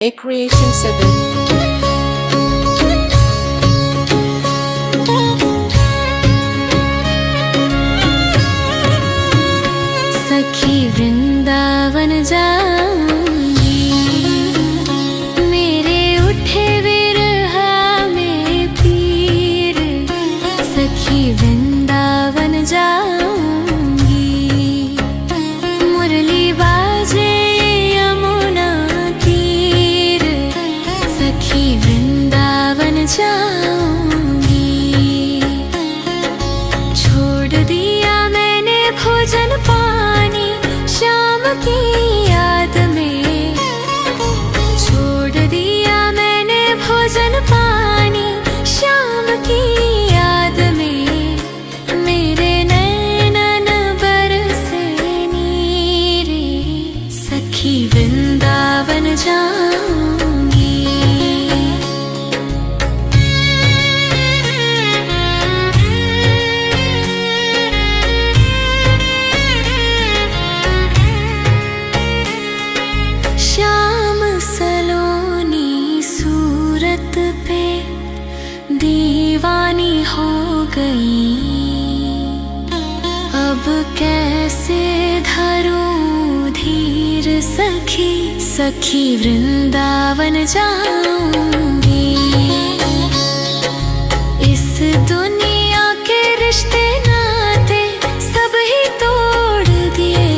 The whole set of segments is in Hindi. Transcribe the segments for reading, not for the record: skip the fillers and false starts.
A Creation 7. सखी वृंदावन जाऊंगी, मेरे उठे विरहा में पीर। सखी वृंदावन जाऊंगी, मुरली बाजे यमुना तीर। सखी वृंदावन जाऊंगी, छोड़ दिया मैंने भोजन पानी शाम की याद में। छोड़ दिया मैंने भोजन पानी शाम की याद में। मेरे नैनन बरसे नीरे, सखी वृंदावन जाऊंगी। श्याम सलोनी सूरत पे दीवानी हो गई। अब कैसे धरूं धीर सखी, सखी वृंदावन जाऊंगी। इस दुनिया के रिश्ते नाते सब ही तोड़ दिए।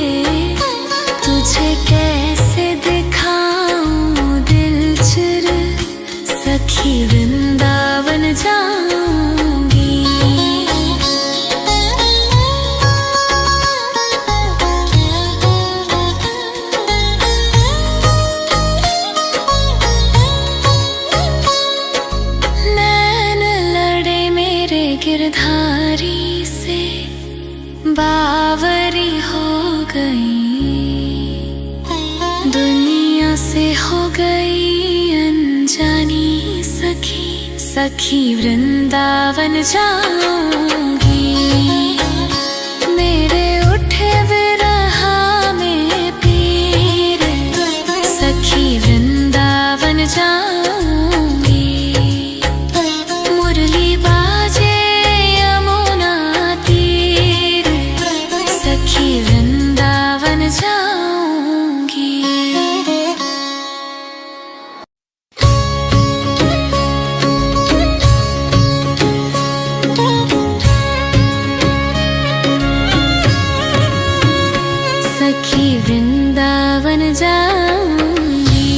तुझे कैसे दिखाऊं दिल चिर, सखी वृंदावन जाऊंगी। नैन लड़े मेरे गिरधारी से, बावरी हो गई। दुनिया से हो गई अनजानी सखी, सखी वृंदावन जाऊंगी। मेरे उठे विरहा में पीर, सखी वृंदावन जाऊंगी। मुरली बाजे यमुना तीर, सखी वृंदावन जाऊंगी। सखी वृंदावन जाऊंगी,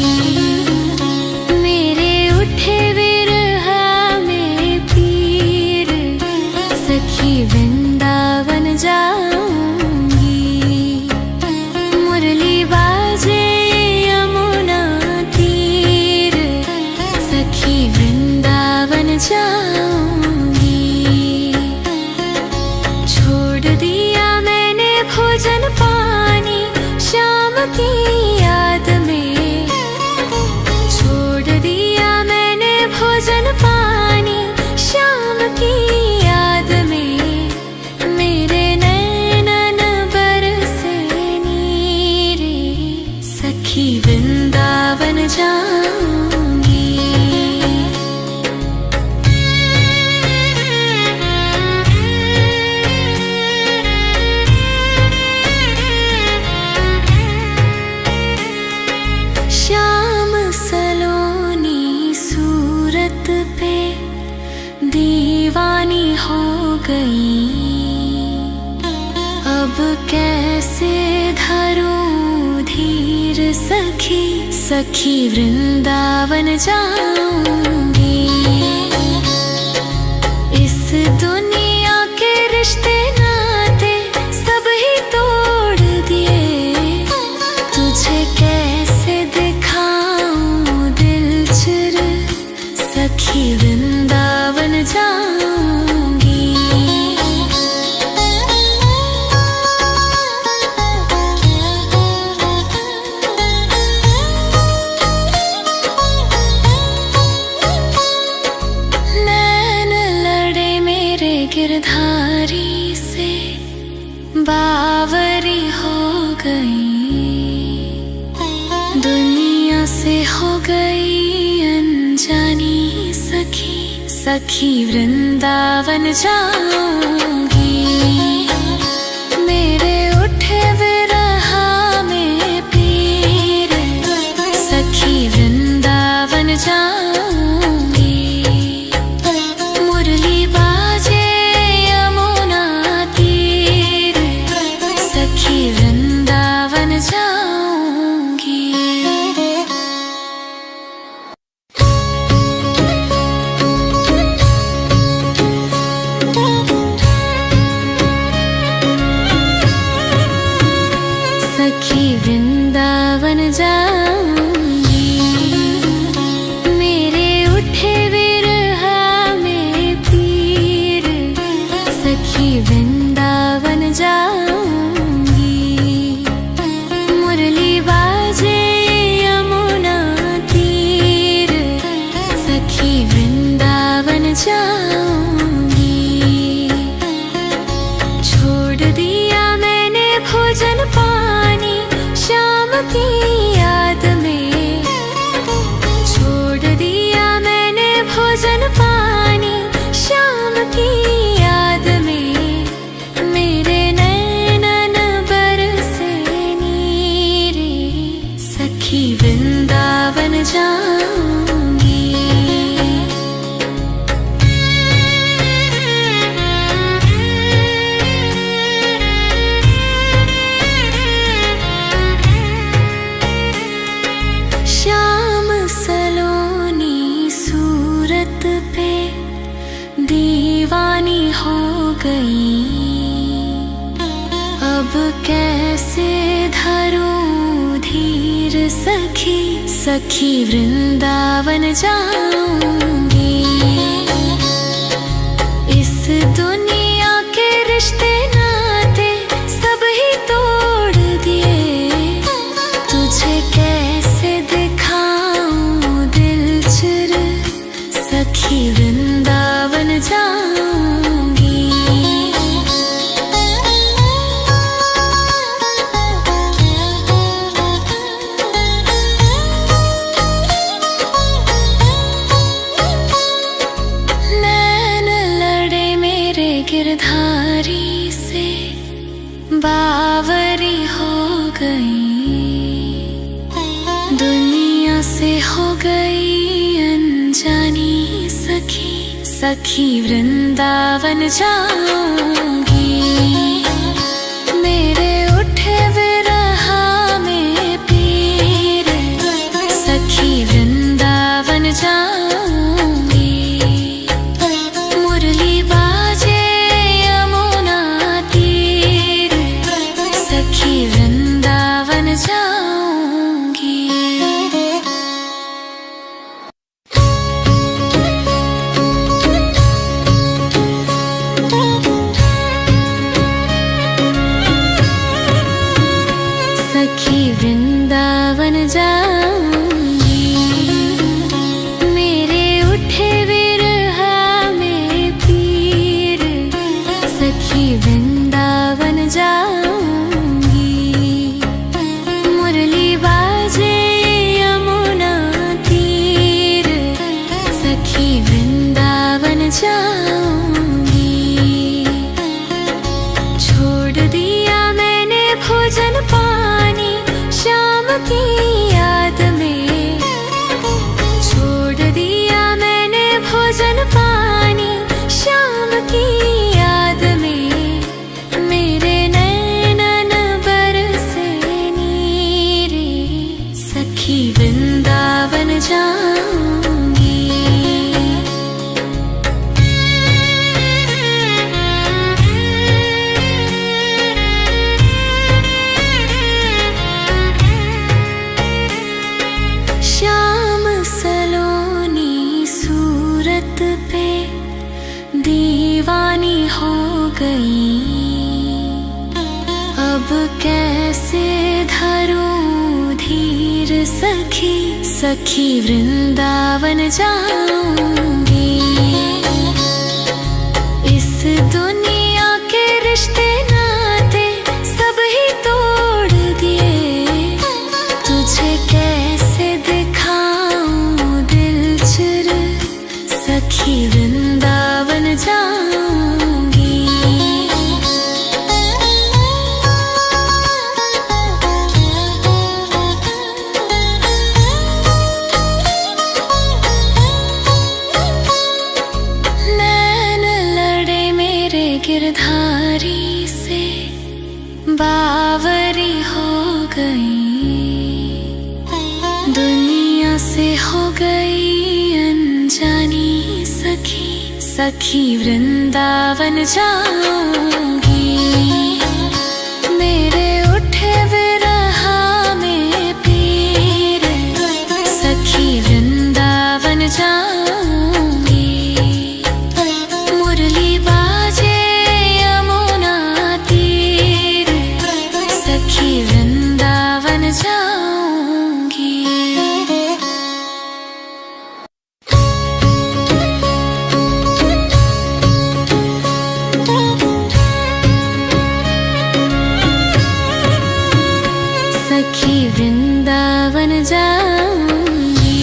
मेरे उठे विरहा में पीर। सखी वृंदावन जाऊंगी, मुरली बाजे यमुना तीर। सखी वृंदावन जाऊंगी, छोड़ दिया मैंने भोजन पानी शाम की याद में। छोड़ दिया मैंने भोजन पानी शाम की याद में। मेरे नैनन बरसे नीरे, सखी वृंदावन जाऊंगी। श्याम सलोनी सूरत पे दीवानी हो गई। अब कैसे धरूं धीर सखी, सखी वृंदावन जाऊंगी। इस दुनिया के रिश्ते नाते सब ही तोड़ दिए। तुझे कैसे दिखाऊं दिल चिर, सखी वृंदावन जाऊंगी। नैन लड़े मेरे गिरधारी से, बावरी हो गई। दुनिया से हो गई गई अनजानी सखी, सखी वृंदावन जाऊंगी। मेरे उठे विरहा में पीर, सखी वृंदावन जाऊंगी। मुरली बाजे यमुना तीर, सखी वृंदावन जाऊंगी। सखी वृंदावन जाऊंगी। मेरे उठे विरहा में पीर, सखी वृंदावन जाऊंगी। मुरली बाजे यमुना तीर, सखी वृंदावन जाऊंगी। छोड़ दिया मैंने भोजन पानी शाम की याद में, छोड़ दिया मैंने भोजन पानी शाम की याद में। मेरे नैनन बरसे नीरे, सखी वृंदावन जाऊंगी। श्याम सलोनी सूरत पे दीवानी हो गई। अब कैसे धरूं धीर सखी, सखी वृंदावन जाऊंगी। इस दुनिया के रिश्ते नाते सब ही तोड़ दिए। तुझे कैसे दिखाऊं दिल चिर, सखी वृंदावन जाऊंगी। नैन लड़े मेरे गिरधारी से, बावरी हो गई। दुनिया से हो गई अनजानी सखी, सखी वृंदावन जाऊंगी। मेरे उठे विरहा में पीर, सखी वृंदावन जाऊंगी। मुरली बाजे यमुना तीर, सखी वृंदावन जाऊंगी। सखी वृंदावन जाऊंगी। मेरे उठे विरहा में पीर, सखी वृंदावन जाऊंगी। मुरली बाजे यमुना तीर, सखी वृंदावन जाऊंगी। छोड़ दिया मैंने भोजन पानी शाम की याद में, छोड़ दिया मैंने भोजन पानी शाम की याद में। मेरे नैनन बरसे नीरे, सखी वृंदावन जाऊंगी। श्याम सलोनी सूरत पे दीवानी हो गई। अब कैसे धरूं धीर सखी, सखी वृंदावन जाऊंगी। इस दुनिया के रिश्ते नाते सब ही तोड़ दिए। तुझे कैसे दिखाऊं गई अनजानी सखी, सखी वृंदावन जाऊंगी। मेरे उठे विरहा में पीर, सखी वृंदावन जाऊंगी। मुरली बाजे यमुना तीर, सखी वृंदावन जाऊंगी। सखी वृंदावन जाऊंगी।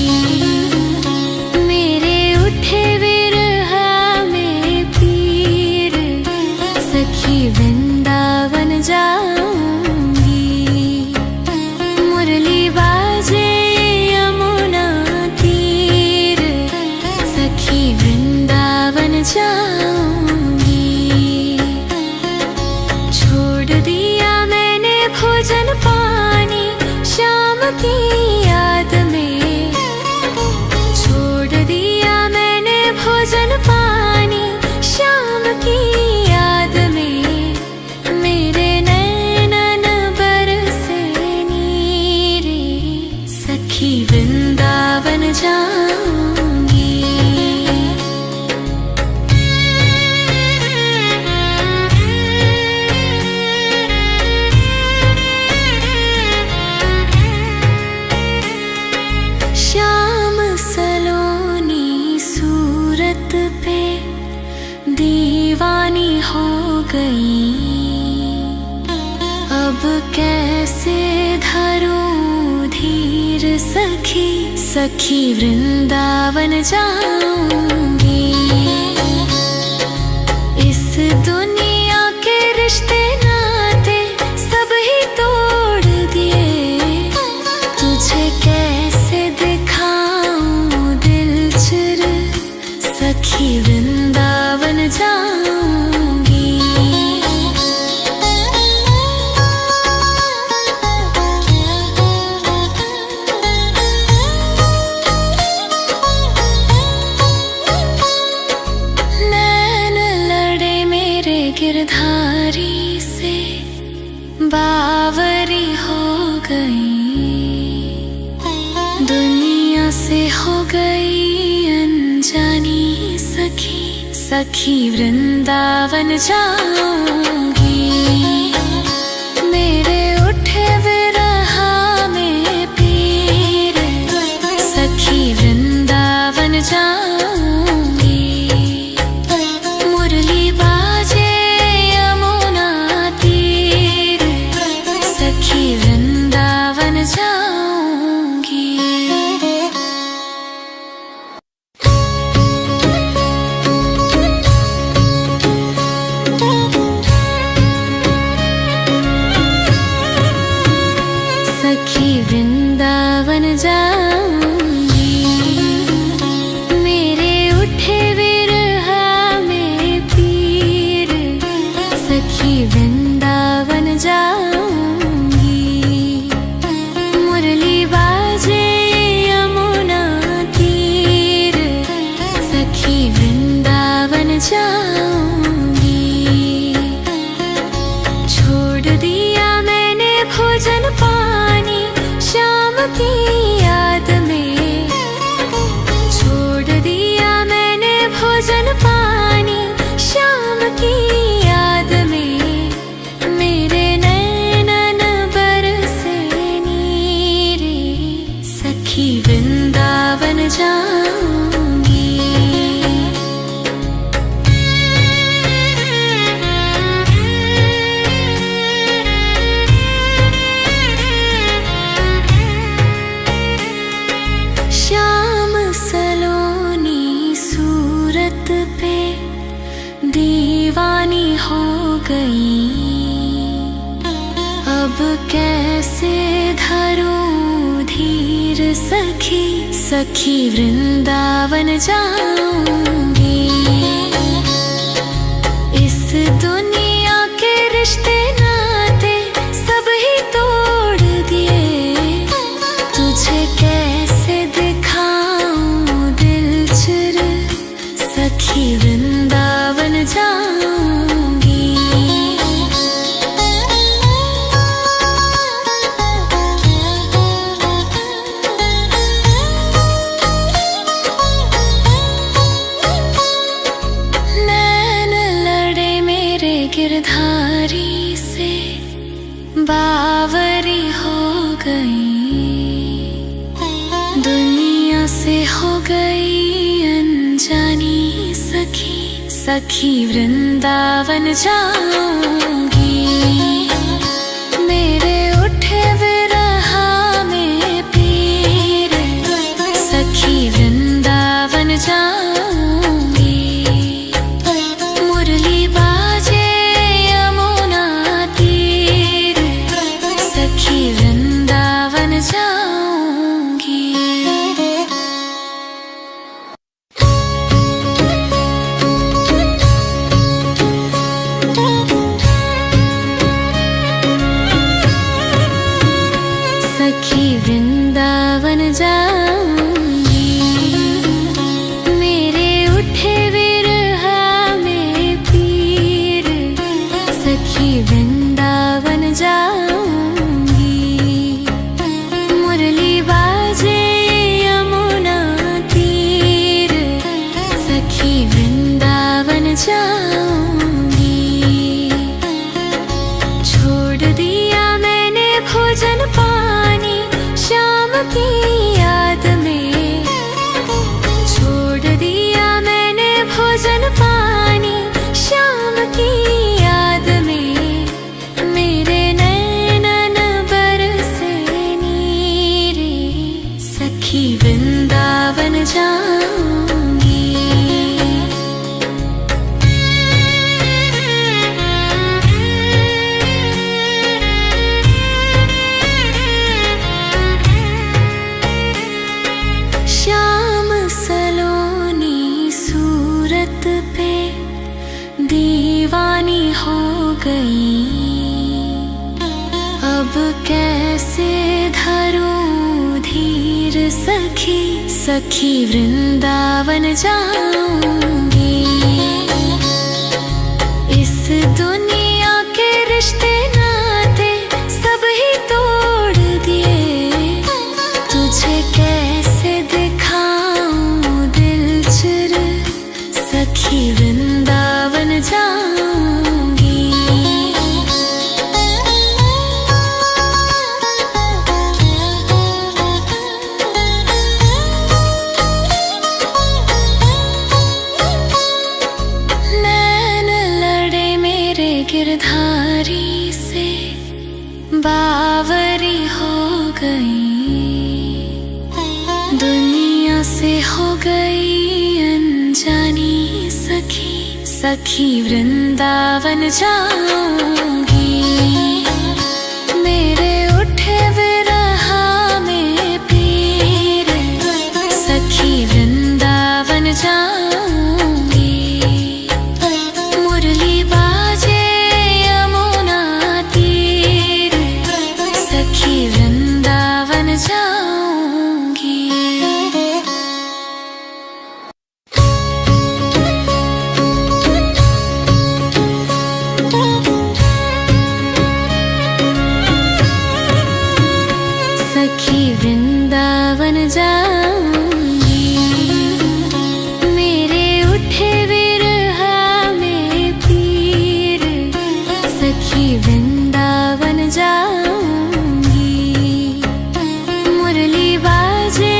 मेरे उठे विरहा में पीर, सखी वृंदावन जाऊंगी। मुरली बाजे यमुना तीर, सखी वृंदावन जाऊंगी। छोड़ दिया मैंने भोजन पानी शाम की याद में, छोड़ दिया मैंने भोजन पानी शाम की याद में। मेरे नैनन बरसे नीरे, सखी वृंदावन जाऊंगी। श्याम सलोनी सूरत पे दीवानी हो गई। अब कैसे धरूं धीर सखी, सखी वृंदावन जाऊंगी। इस दुनिया के रिश्ते नाते सब ही तोड़ दिए। तुझे कैसे दिखाऊं दिल चिर, सखी वृंदावन जाऊंगी। नैन लड़े मेरे गिरधारी से, बावरी हो गई। दुनिया से हो गई अनजानी सखी, सखी वृंदावन जाऊंगी। मेरे उठे विरहा में पीर, सखी वृंदावन जाऊंगी। मुरली बाजे यमुना तीर, सखी वृंदावन जाऊंगी। सखी वृंदावन जाऊंगी। मेरे उठे विरहा में पीर, सखी वृंदावन जाऊंगी। मुरली बाजे यमुना तीर, सखी वृंदावन जाऊंगी। छोड़ दिया मैंने भोजन पानी शाम की याद में, छोड़ दिया मैंने भोजन पानी शाम की याद में। मेरे नैनन बरसे नीरे, सखी वृंदावन जाऊंगी। श्याम सलोनी सूरत पे दीवानी हो गई। अब कैसे धरूं धीर सखी, सखी वृंदावन जाऊंगी। इस दुनिया के रिश्ते नाते सब ही तोड़ दिए। तुझे कैसे दिखाऊं हो गई अनजानी सखी, सखी वृंदावन जाऊंगी। मेरे उठे विरहा में पीर, सखी वृंदावन जाऊंगी। मुरली बाजे यमुना तीर, सखी वृंदावन जाऊंगी। सखी वृंदावन जाऊंगी। मेरे उठे विरहा में पीर, सखी वृंदावन जाऊंगी। मुरली बाजे यमुना तीर, सखी वृंदावन जाऊंगी। छोड़ दिया मैंने भोजन पानी श्याम की याद में, छोड़ दिया मैंने भोजन पानी श्याम की याद में। मेरे नैनन बरसे नीरे, सखी वृंदावन जाऊंगी। श्याम सलोनी सूरत पे दीवानी हो गई। अब कैसे धरूं धीर सखी, सखी वृंदावन जाऊंगी। इस दुनिया के रिश्ते नाते सब ही तोड़ दिए। तुझे कैसे दिखाऊं दिल चिर, सखी वृंदावन जाऊंगी। नैन लड़े मेरे गिरधारी से, बावरी हो गई। दुनिया से हो गई अनजानी सखी, सखी वृंदावन जाऊंगी। मेरे उठे विरहा में पीर, सखी वृंदावन जाऊंगी। मुरली बाजे यमुना तीर, सखी वृंदावन जाऊंगी। सखी वृंदावन जाऊंगी। मेरे उठे विरहा में पीर, सखी वृंदावन जाऊंगी। मुरली बाजे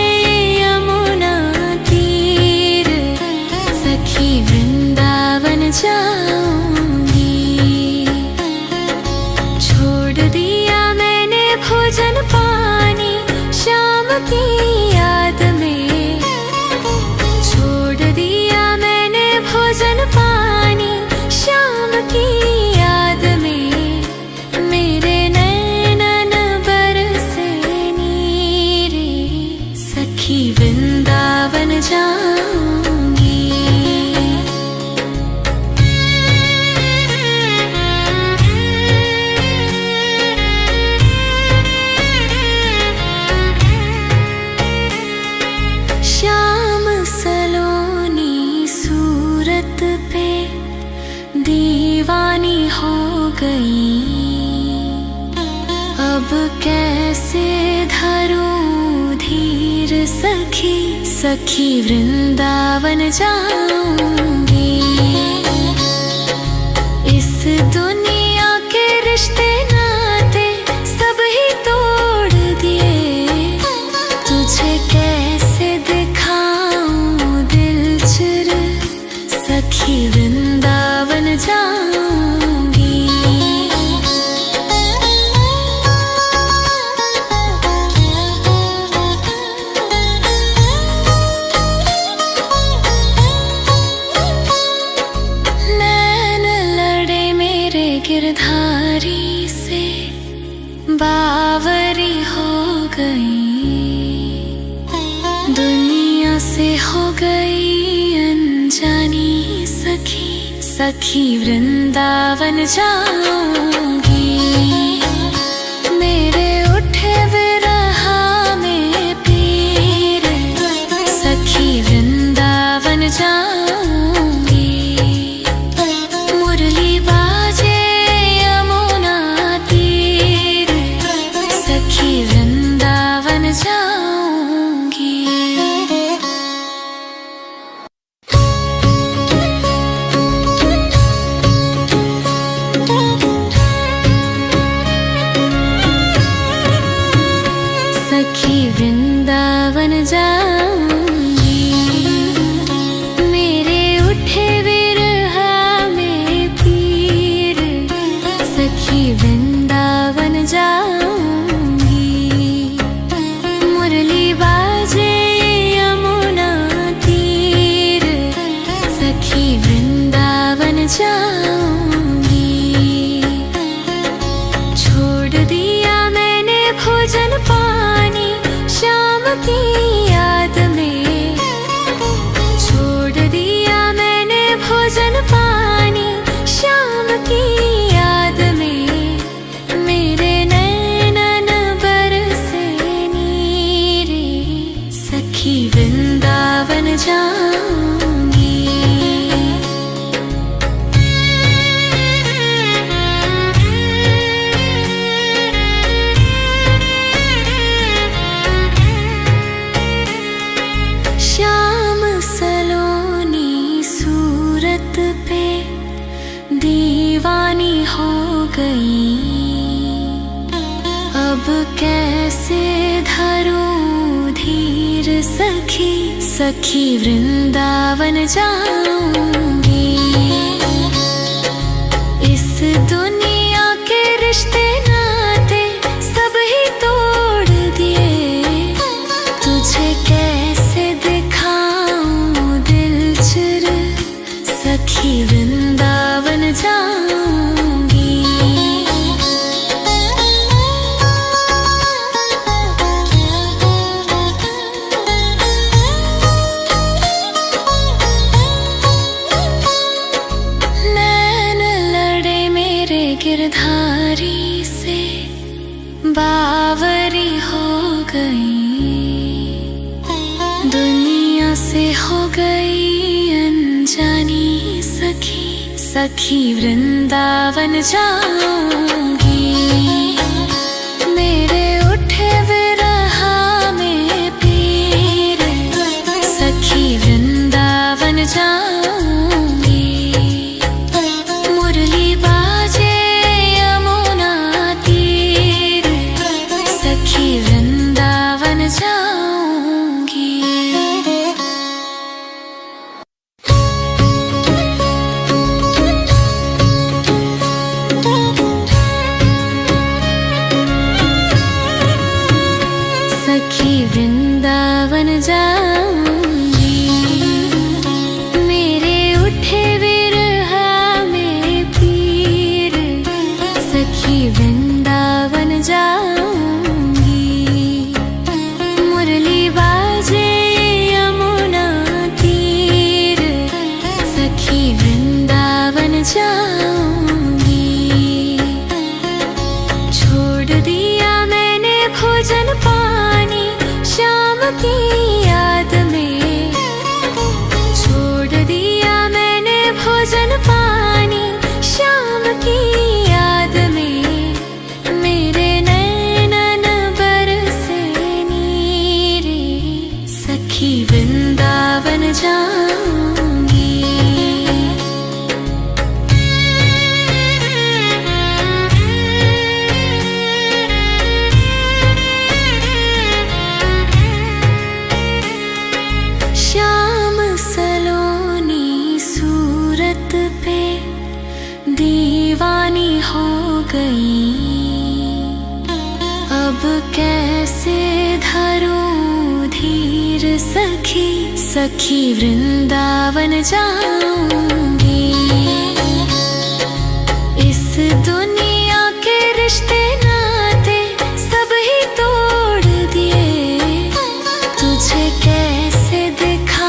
यमुना तीर, सखी वृंदावन जाऊंगी। छोड़ दिया मैंने भोजन पानी श्याम की याद में, छोड़ दिया मैंने भोजन पानी श्याम की याद में। मेरे नैनन बरसे नीरे, सखी वृंदावन जाऊंगी। श्याम सलोनी सूरत पे दीवानी हो गई। अब कैसे धरूं धीर सखी, सखी वृंदावन जाऊंगी। इस दुनिया के रिश्ते नाते सब ही तोड़ दिए। तुझे कैसे दिखा से हो गई अनजानी सखी, सखी वृंदावन जाऊंगी। मेरे उठे विरह में पीर, सखी वृंदावन जाऊंगी। मुरली बाजे यमुना तीर, सखी वृंदावन जाऊंगी। सखी वृंदावन जाऊंगी। मेरे उठे विरह में पीर, सखी वृंदावन जाऊंगी। मुरली बाजे यमुना तीर, सखी वृंदावन जाऊंगी। छोड़ दिया मैंने भोजन पानी शाम की याद में, छोड़ दिया मैंने भोजन पानी शाम की याद में। मेरे नैनन बरसे नीरे, सखी वृंदावन जाऊंगी। श्याम सलोनी सूरत पे दीवानी हो गई। अब कैसे धरूं धीर सखी, सखी वृंदावन जाऊंगी। इस दुनिया के रिश्ते नाते सब ही तोड़ दिए। तुझे कैसे दिखाऊं दिल चिर, सखी वृंदावन जाऊंगी। नैन लड़े मेरे गिरधारी से, बावरी हो गई। दुनिया से हो गई अनजानी सखी, सखी वृंदावन जाऊंगी। मेरे उठे विरह में पीर, सखी वृंदावन जाऊंगी। मुरली बाजे यमुना तीर, सखी वृंदावन जाऊंगी। सखी वृंदावन जाऊंगी। मेरे उठे विरह में पीर, सखी वृंदावन जाऊंगी। मुरली बाजे यमुना तीर, सखी वृंदावन जाऊंगी। छोड़ दिया मैंने भोजन पानी शाम की याद में, छोड़ दिया मैंने भोजन पानी शाम की याद में। मेरे नैनन बरसे नीरे, सखी वृंदावन जाऊंगी। श्याम सलोनी सूरत पे दीवानी हो गई। अब कैसे धरूं धीर सखी, सखी वृंदावन जाऊंगी। इस दुनिया के रिश्ते नाते सब ही तोड़ दिए। तुझे कैसे देखा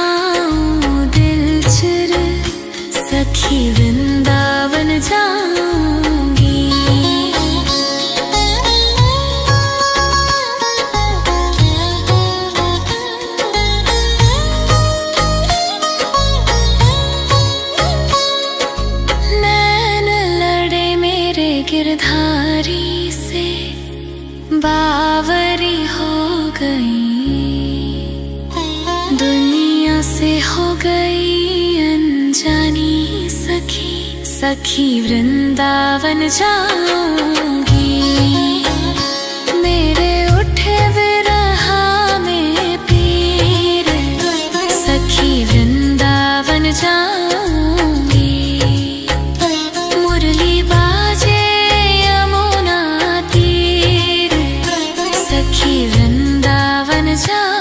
से हो गई अनजानी सखी, सखी वृंदावन जाऊंगी। मेरे उठे विरह में पीर, सखी वृंदावन जाऊंगी। मुरली बाजे यमुना तीर, सखी वृंदावन जाऊंगी।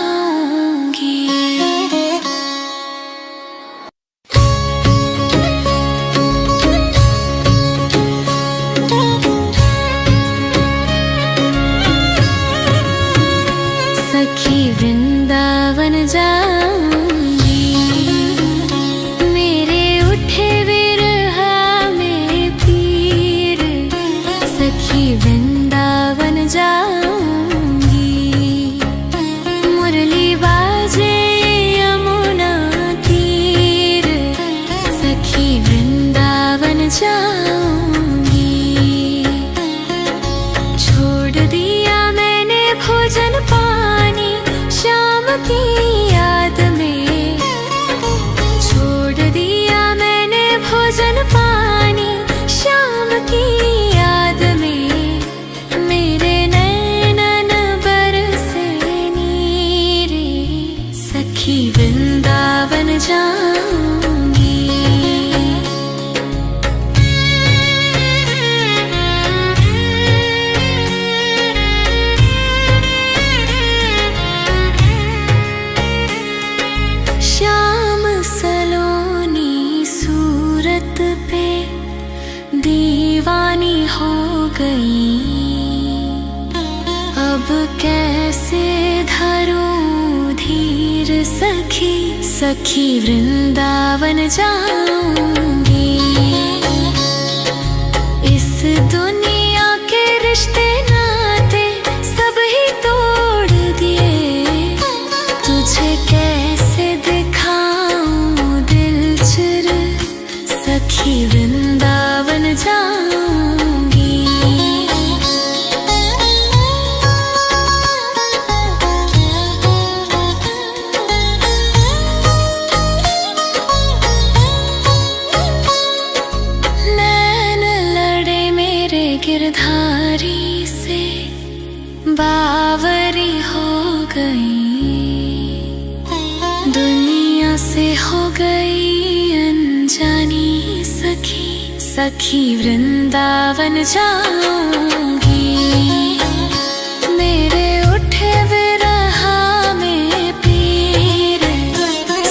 सखी वृंदावन जाऊंगी। मेरे उठे विरह में पीर, सखी वृंदावन जाऊंगी। मुरली बाजे यमुना तीर, सखी वृंदावन जाऊंगी। छोड़ दिया मैंने भोजन पानी शाम की याद में, छोड़ दिया मैंने भोजन पानी शाम की याद में। मेरे नैनन बरसे नीरे, सखी वृंदावन जाऊंगी। श्याम सलोनी सूरत पे दीवानी हो गई। अब कैसे धरूं धीर सखी, सखी वृंदावन जाऊंगी। इस दुनिया के रिश्ते नाते सब ही तोड़ दिए, तुझे कैसे दिखाऊं दिल चिर, सखी वृंदावन जाऊंगी। नैन लड़े मेरे गिरधारी से, बावरी हो गई। दुनिया से हो गई अनजानी सखी, सखी वृंदावन जाऊंगी। मेरे उठे विरह में पीर,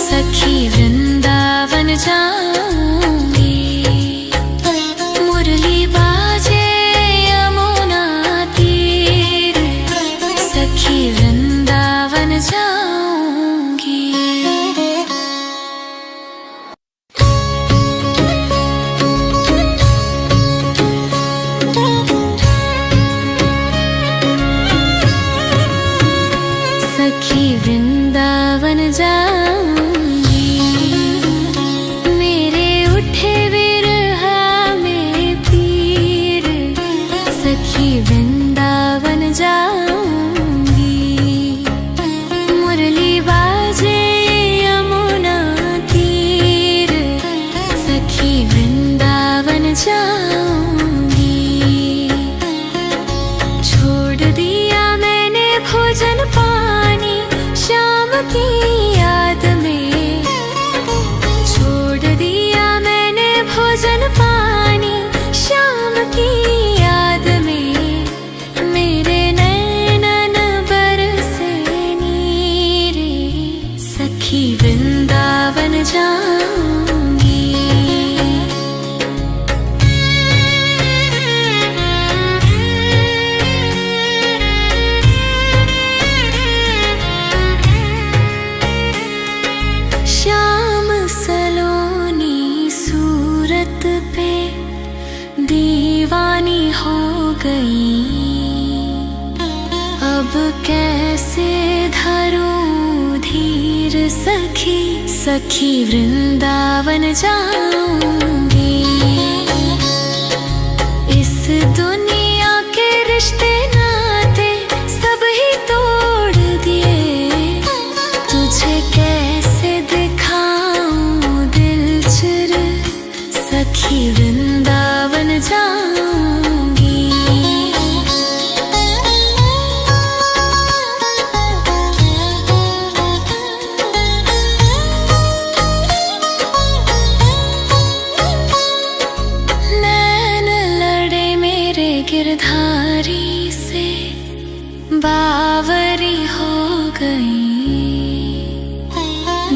सखी वृंदावन जाऊंगी। मुरली बाजे यमुना तीर, सखी वृंदावन जाऊंगी। सखी वृंदावन जाऊंगी। मेरे उठे विरह में पीर, सखी वृंदावन जाऊंगी। मुरली बाजे यमुना तीर, सखी वृंदावन जाऊंगी। छोड़ दिया मैंने भोजन पानी शाम की याद में, छोड़ दिया मैंने भोजन पानी शाम की याद में। मेरे नैनन बरसे नीरे, सखी वृंदावन जाऊंगी। श्याम सलोनी सूरत पे दीवानी हो गई। अब कैसे धरूं धीर सखी, सखी वृंदावन जाऊंगी। इस दुनिया के रिश्ते नाते सब ही तोड़ दिए, तुझे कैसे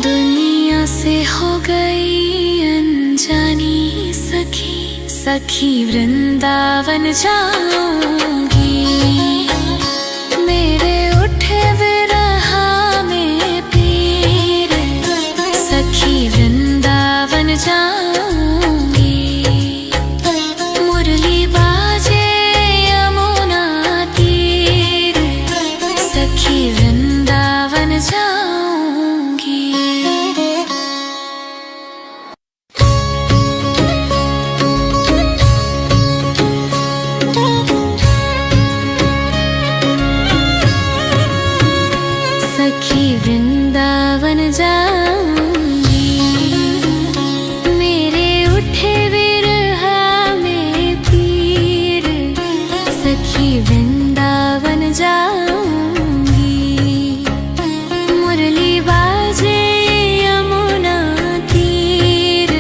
दुनिया से हो गई अनजानी सखी, सखी वृंदावन जाऊंगी। मेरे उठे विरहा में पीर, सखी वृंदावन जाऊंगी। मुरली बाजे यमुना तीर, सखी वृंदावन जाऊंगी। सखी वृंदावन जाऊंगी। मेरे उठे विरहा में पीर, सखी वृंदावन जाऊंगी। मुरली बाजे यमुना तीर,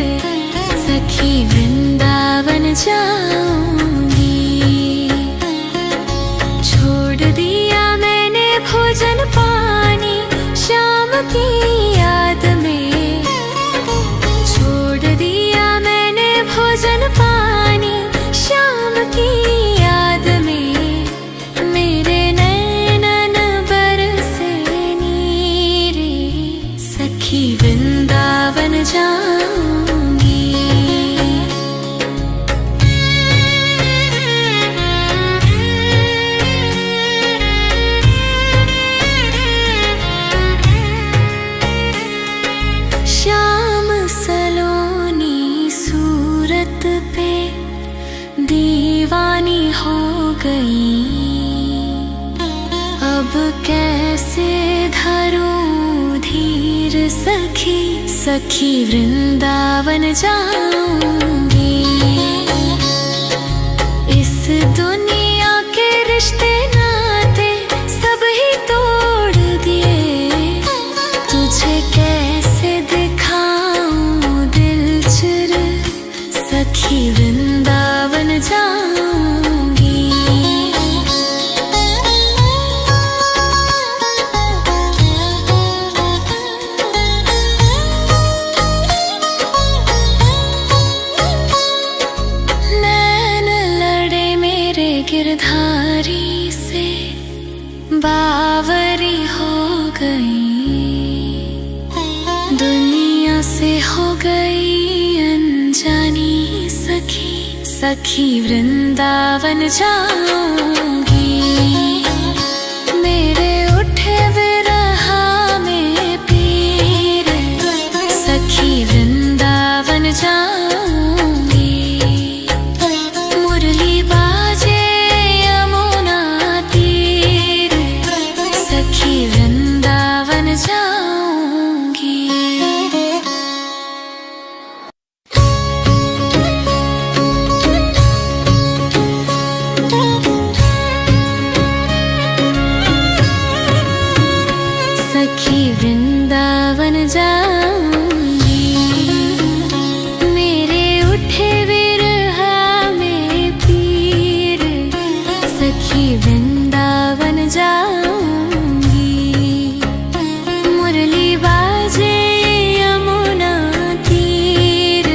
सखी वृंदावन जाऊंगी। छोड़ दिया मैंने भोजन पानी शाम की याद में, छोड़ दिया मैंने भोजन पानी शाम की याद में। मेरे नैनन बरसे नीरे, सखी वृंदावन जाऊंगी। श्याम सलोनी सूरत पे दीवानी हो गई। अब कैसे धरूं धीर सखी, सखी वृंदावन जाऊंगी। इस दुनिया के रिश्ते नाते सब ही तोड़ दिए। तुझे कैसे दिखाऊं दिल चुर, सखी वृंदावन जाऊंगी। नैन लड़े मेरे गिरधारी से, बावरी हो गई। दुनिया से हो गई अनजानी सखी, सखी वृंदावन जाऊंगी। मेरे उठे विरहा में पीर, सखी वृंदावन जाऊंगी। मुरली बाजे यमुना तीर, सखी वृंदावन जाऊंगी। सखी वृंदावन जाऊंगी। मेरे उठे विरहा में पीर, सखी वृंदावन जाऊंगी। मुरली बाजे यमुना तीर,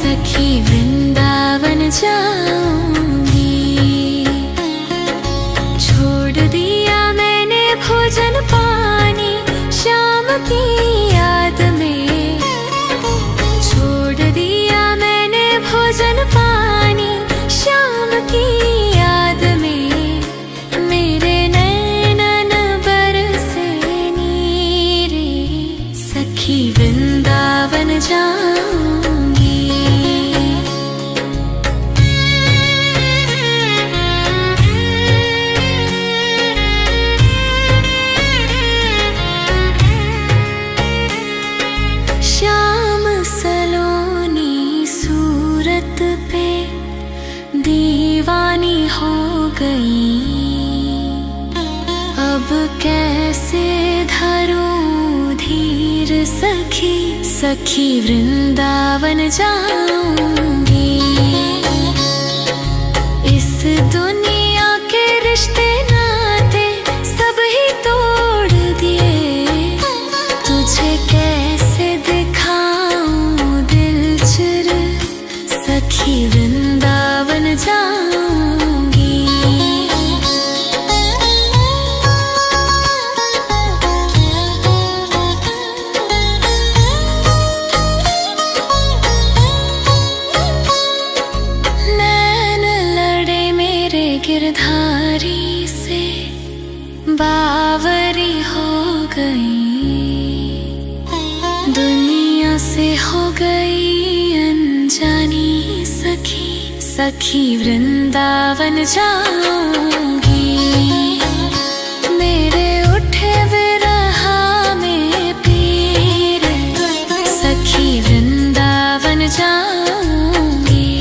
सखी वृंदावन जाऊंगी। छोड़ दिया मैंने भोजन पानी शाम की याद में, छोड़ दिया मैंने भोजन पानी शाम की याद में। मेरे नैनन बरसे नीरे, सखी वृंदावन जाऊंगी। श्याम सलोनी सूरत पे दीवानी हो गई। अब कैसे धरूं धीर सखी, सखी वृंदावन जाऊंगी। इस दुनिया के रिश्ते नाते सब ही तोड़ दिए। तुझे दुनिया से हो गई अनजानी सखी, सखी वृंदावन जाऊंगी। मेरे उठे विरहा में पीर, सखी वृंदावन जाऊंगी।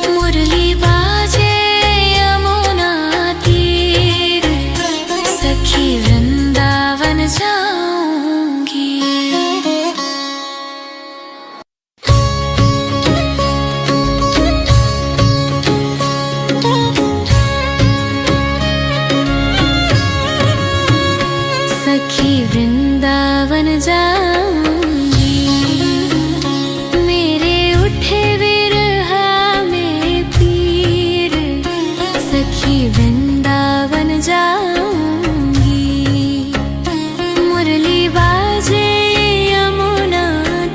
मुरली बाजे यमुना तीर, सखी वृंदावन जाऊंगी। सखी वृंदावन जाऊंगी। मेरे उठे विरहा में पीर, सखी वृंदावन जाऊंगी। मुरली बाजे यमुना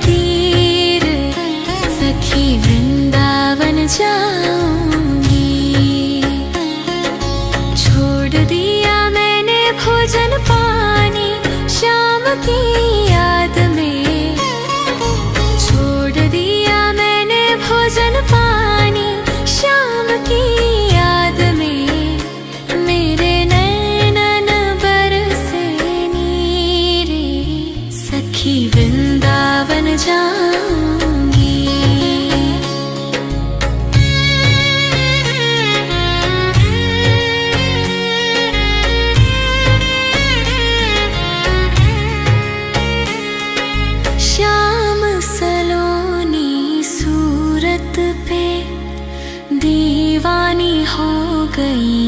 तीर, सखी वृंदावन जाऊंगी। छोड़ दिया मैंने भोजन पानी शाम की याद में, छोड़ दिया मैंने भोजन पानी शाम की याद में। मेरे नैनन बरसे नीरे, सखी वृंदावन जाऊंगी। श्याम सलोनी सूरत पे दीवानी हो गई।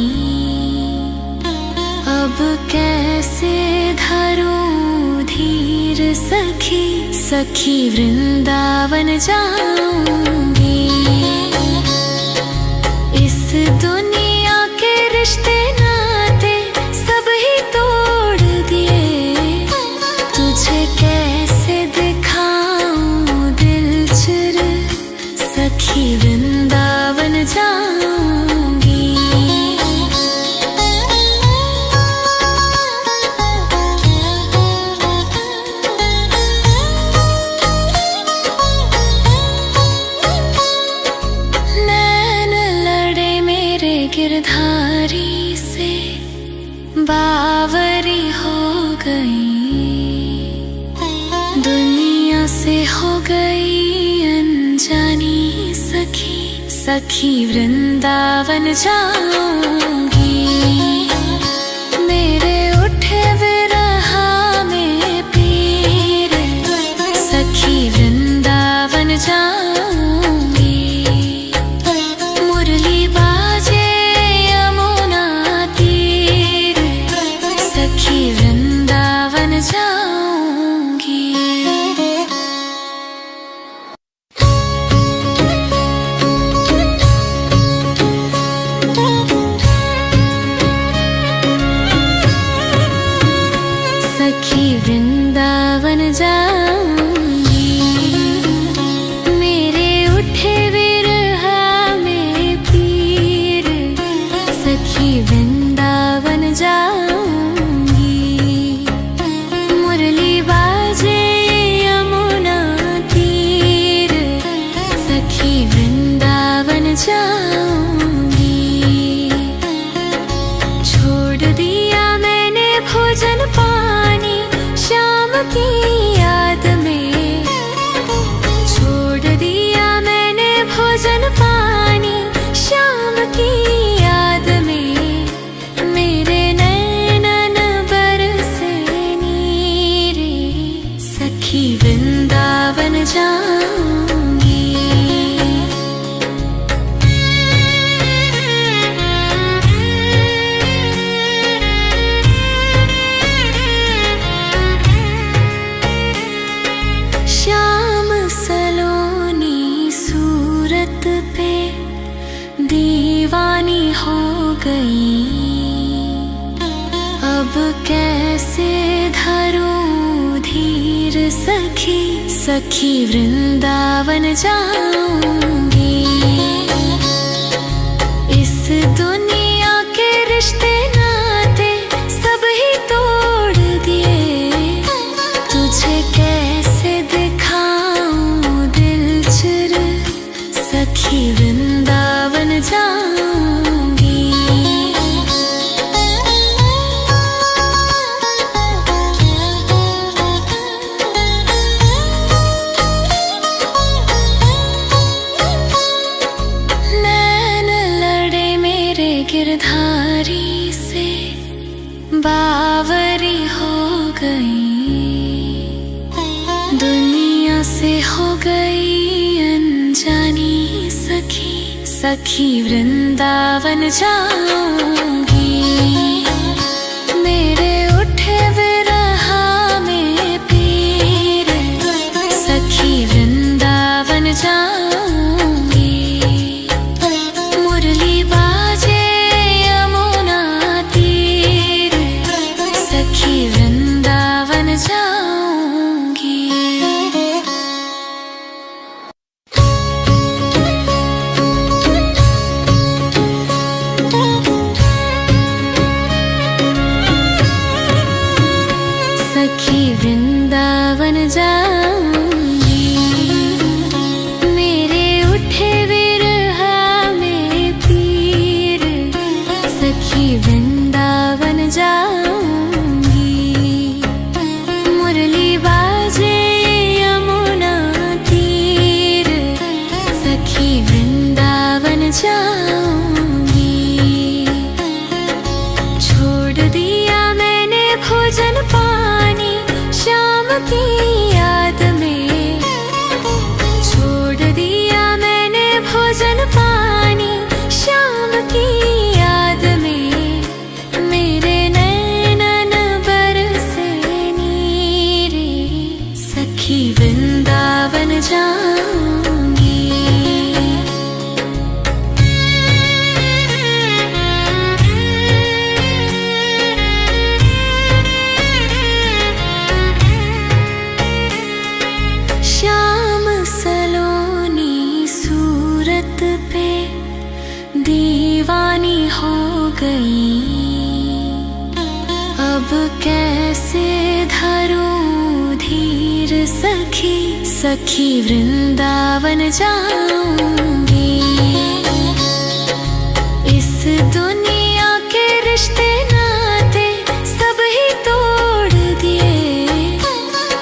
अब कैसे धरूं धीर सखी, सखी वृंदावन जाऊंगी। इस दुनिया के रिश्ते नाते सब ही तोड़ दिए। तुझे कैसे दिखाऊं दिल चिर, सखी वृंदावन जाऊंगी। नैन लड़े मेरे गिरधारी से, बावरी हो गई। दुनिया से हो गई अनजानी सखी, सखी वृंदावन जाऊंगी। मेरे उठे विरहा में पीर, सखी वृंदावन जाऊंगी। मुरली बाजे यमुना तीर, सखी वृंदावन जाऊंगी। सखी वृंदावन जाऊंगी। मेरे उठे विरहा में पीर, सखी वृंदावन जाऊंगी। मुरली बाजे यमुना तीर, सखी वृंदावन जाऊंगी। छोड़ दिया मैंने भोजन पानी शाम की याद में, छोड़ दिया मैंने भोजन पानी शाम की याद में। मेरे नैनन बरसे नीरे, सखी वृंदावन जाऊंगी। श्याम सलोनी सूरत पे दीवानी हो गई। अब कैसे धरूं धीर सखी, सखी वृंदावन जाऊंगी। इस दुनिया के रिश्ते नाते सब ही तोड़ दिए। तुझे हो गई अनजानी सखी, सखी वृंदावन जाऊंगी। मेरे उठे विरहा में पीर, सखी वृंदावन जाऊंगी। मुरली बाजे यमुना तीर, सखी वृंदावन जाऊंगी। सखी वृंदावन जाऊंगी। मेरे उठे विरहा में पीर, सखी वृंदावन जाऊंगी। मुरली बाजे यमुना तीर, सखी वृंदावन जाऊंगी। छोड़ दिया मैंने भोजन पानी शाम की याद में, छोड़ दिया मैंने भोजन पानी शाम की याद में। मेरे नैनन बरसे नीरे, सखी वृंदावन जाऊंगी। श्याम सलोनी सूरत पे दीवानी हो गई। अब कैसे धरूं धीर सखी, सखी वृंदावन जाऊंगी। इस दुनिया के रिश्ते नाते सब ही तोड़ दिए।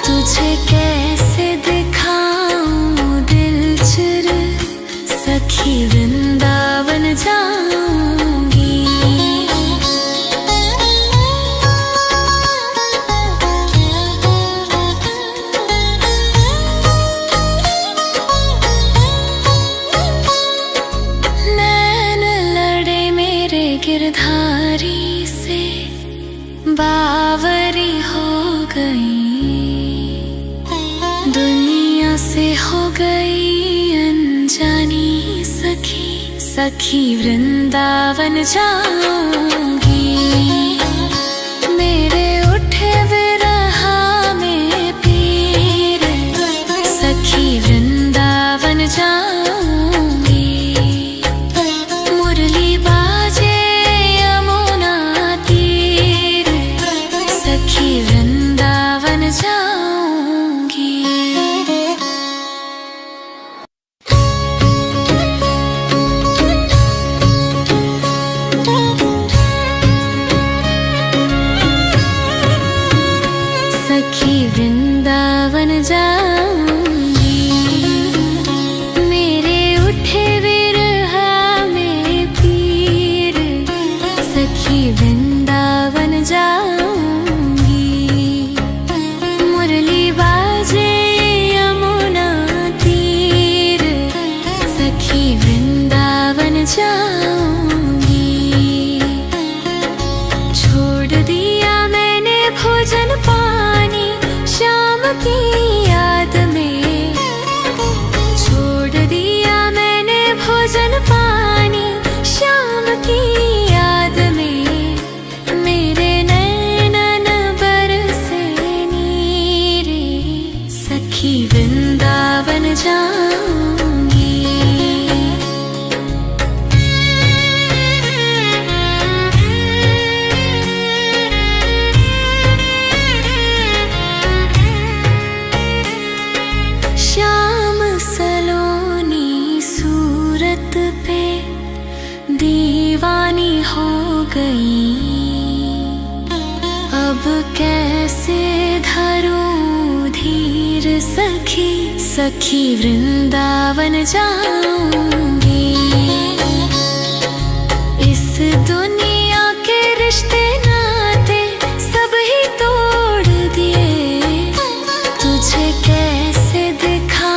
तुझे कैसे दिखाऊं दिल चिर, सखी वृंदावन जाऊंगी। नैन लड़े मेरे गिरधारी से, बावरी हो गई। दुनिया से हो गई अनजानी सखी, सखी वृंदावन जाऊंगी। मेरे उठे विरहा में पीर, सखी वृंदावन जाऊंगी। मुरली बाजे यमुना तीर, सखी वृंदावन जाऊंगी। सखी वृंदावन जाऊंगी। मेरे उठे विरहा में पीर, सखी वृंदावन जाऊंगी। मुरली बाजे यमुना तीर, सखी वृंदावन जाऊंगी। छोड़ दिया मैंने भोजन पानी शाम की याद में, छोड़ दिया मैंने भोजन पानी शाम की याद में। मेरे नैनन बरसे नीरे, सखी वृंदावन जाऊंगी। श्याम सलोनी सूरत पे दीवानी हो गई। अब कैसे धरूं धीर सखी, सखी वृंदावन जाऊंगी। इस दुनिया के रिश्ते नाते सब ही तोड़ दिए। तुझे कैसे दिखा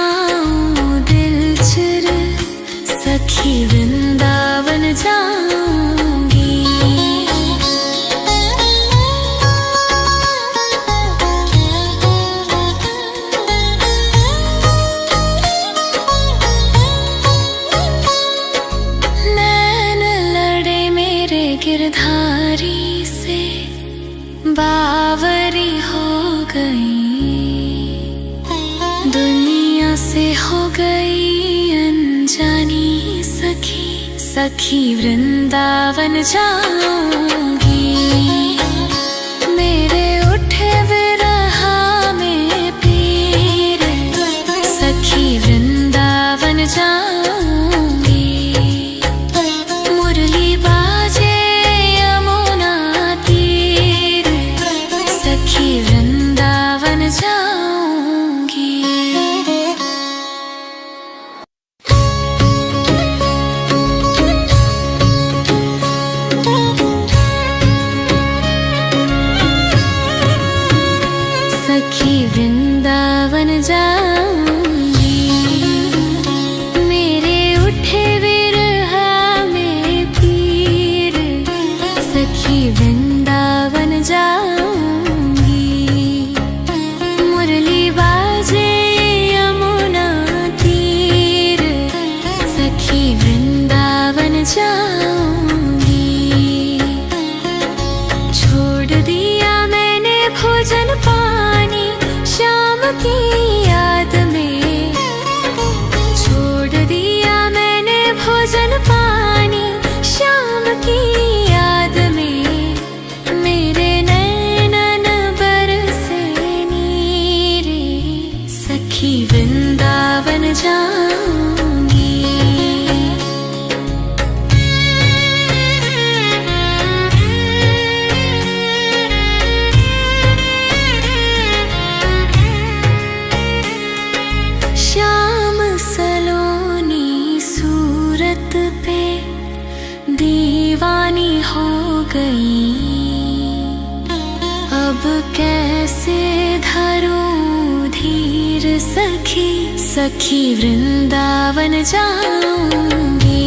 दुनिया से हो गई अनजानी सखी, सखी वृंदावन जाऊंगी। मेरे उठे विरह में पीर, सखी वृंदावन जाऊंगी। मुरली बाजे यमुना तीर, सखी वृंदावन जाऊंगी। सखी वृंदावन जाऊंगी। मेरे उठे विरह में पीर, सखी वृंदावन जाऊंगी। मुरली बाजे यमुना तीर, सखी वृंदावन जाऊंगी। छोड़ दिया मैंने भोजन पानी शाम की याद में, छोड़ दिया मैंने भोजन पानी शाम की याद में। मेरे नैनन बरसे नीरे, सखी वृंदावन जाऊंगी। श्याम सलोनी सूरत पे दीवानी हो गई। अब कैसे धरूं धीर सखी, सखी वृंदावन जाऊंगी।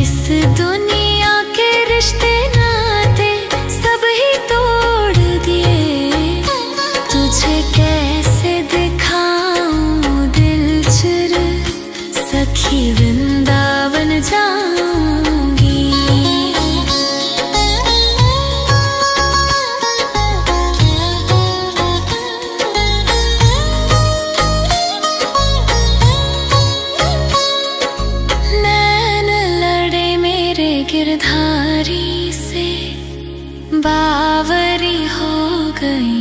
इस दुनिया के रिश्ते नाते सब ही तोड़ दिए। तुझे कैसे दिखाऊं दिल चिर, सखी वृंदावन जाऊंगी। नैन लड़े मेरे गिरधारी से, बावरी हो गई।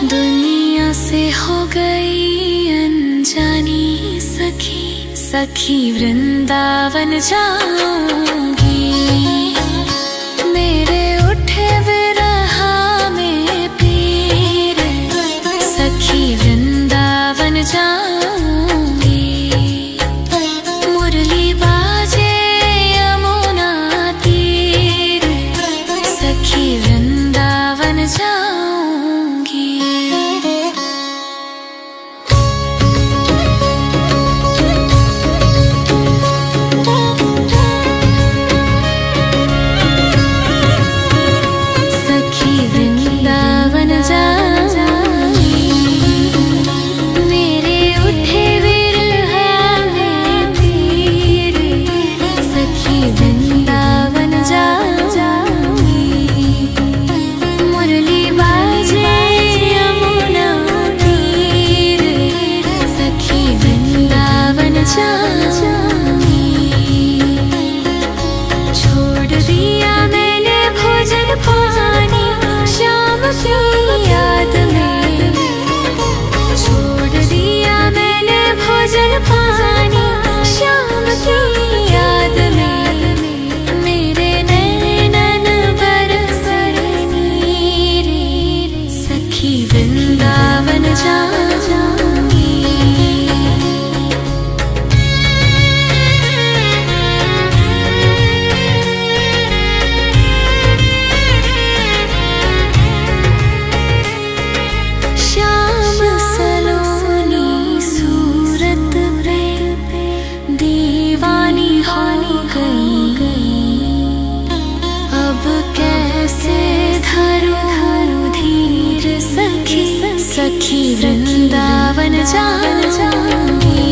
दुनिया से हो गई अनजानी सखी, सखी वृंदावन जाऊंगी। मेरे उठे विरह में पीर, सखी वृंदावन जाऊंगी। मुरली बाजे यमुना तीर, सखी वृंदावन जाऊंगी। सखी वृंदावन जाऊंगी। मेरे उठे विरह में पीर, सखी वृंदावन जाऊंगी। मुरली बाजे यमुना तीर, सखी वृंदावन जाऊंगी। छोड़ दिया मैंने भोजन पानी शाम की याद में, छोड़ दिया मैंने भोजन पानी शाम की याद में। मेरे नैनन बरसे नीरे, सखी वृंदावन जाऊंगी। श्याम सलोनी सूरत पे दीवानी हो गई। अब कैसे धरूं धीर सखी, सखी वृंदावन जाऊंगी।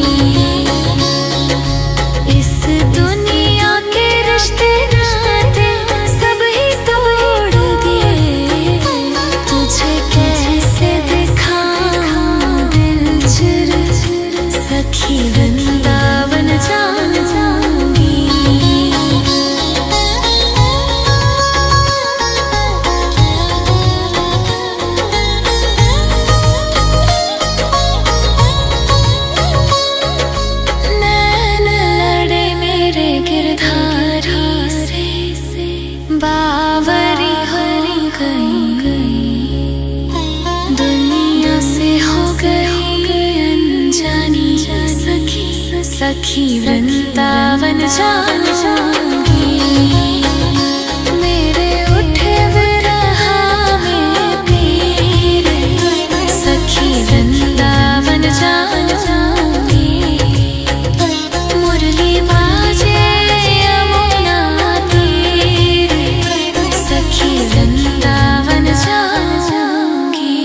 इस दुनिया के रिश्ते नाते सब ही तोड़ दिए। तुझे कैसे सखी वृंदावन जाऊंगी। मेरे उठे विरह में पीर, सखी वृंदावन जाऊंगी। मुरली बाजे यमुना तीर, सखी वृंदावन जाऊंगी।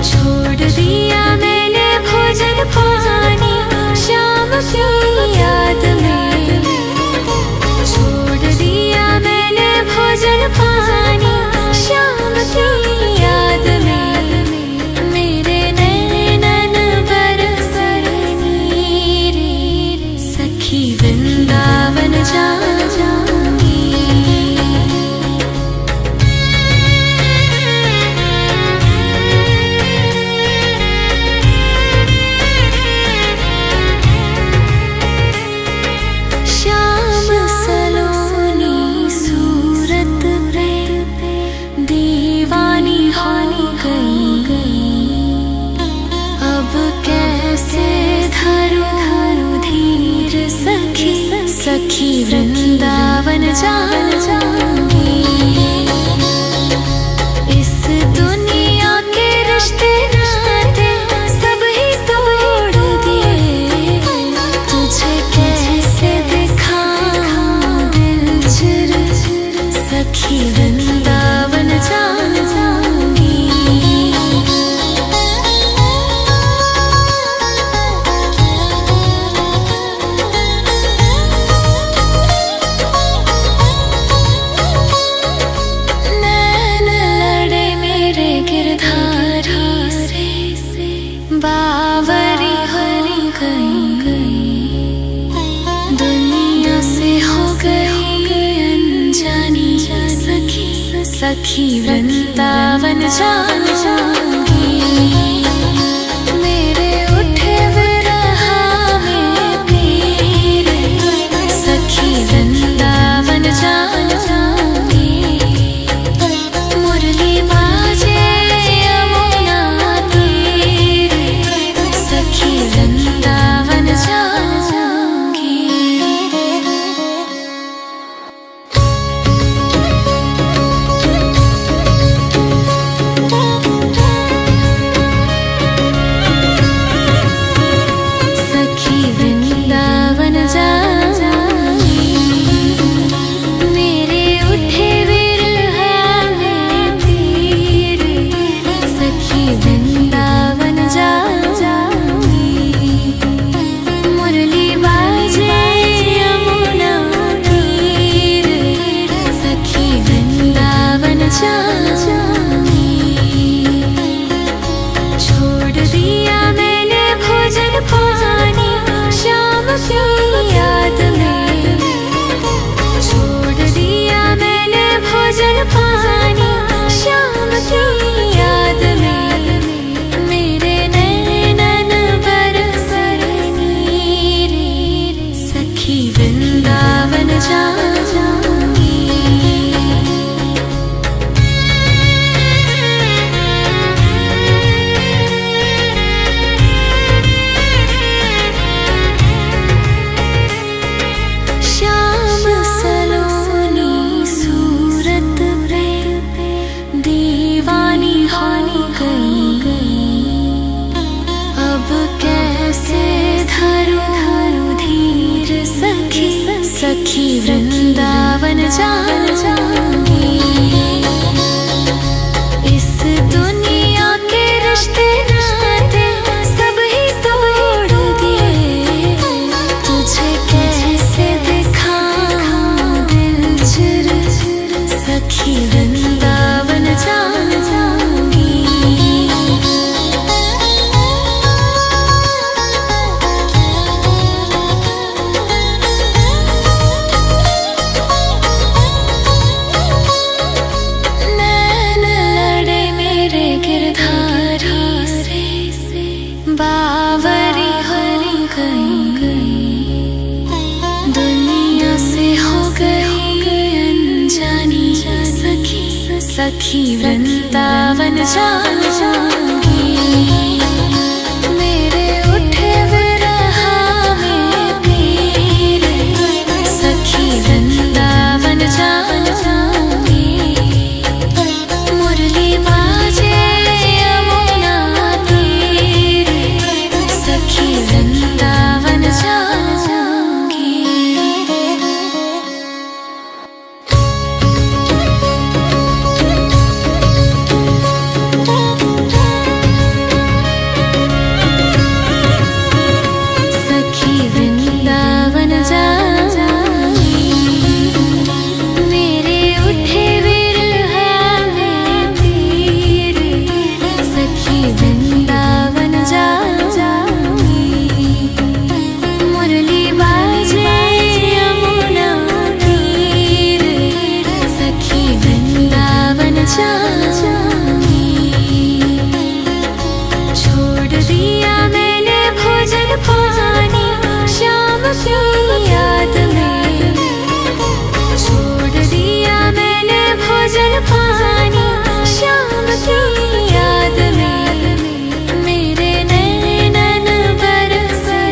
छोड़ दिया मैंने भोजन पानी शाम की याद में, छोड़ दिया मैंने भोजन पानी शाम की याद में। मेरे नैनन बरसे नीर, सखी वृंदावन जाऊंगी। सखी वृंदावन जाऊंगी। इस दुनिया के रिश्ते नाते सब ही तोड़ दिए, तुझे कैसे दिखाऊं दिल चिर, सखी वृंदावन जाऊंगी। बावरी हो गई दुनिया से, हो गई अनजानी सखी, सखी वृंदावन जाऊंगी। मेरे उठे विरह में पीर, सखी वृंदावन जाऊंगी। मुरली बाजे यमुना तीर, सखी वृंदावन जाऊंगी। सखी वृंदावन जाऊंगी। मेरे उठे विरह में पीर, सखी वृंदावन जाऊंगी। मुरली बाजे यमुना तीर, सखी वृंदावन जाऊंगी। छोड़ दिया मैंने भोजन पानी शाम की याद में, छोड़ दिया मैंने भोजन पानी शाम की याद में। मेरे नैनन बरसे नीर, सखी वृंदावन जाऊंगी। श्याम सलोनी सूरत पे दीवानी हो गई, अब कैसे धरूं धीर, सखी, सखी वृंदावन जाऊंगी। इस दुनिया के रिश्ते नाते सब ही तोड़ दिए, तुझे कैसे दिखाऊं दिल चिर, सखी। सखी वृंदावन जाऊंगी। मेरे उठे विरह में पीर, सखी वृंदावन जाऊंगी। मुरली बाजे यमुना तीर, सखी वृंदावन जाऊंगी। छोड़ दिया मैंने भोजन पानी शाम की याद में, छोड़ दिया मैंने भोजन पानी शाम की याद में। मेरे नैनन बरसे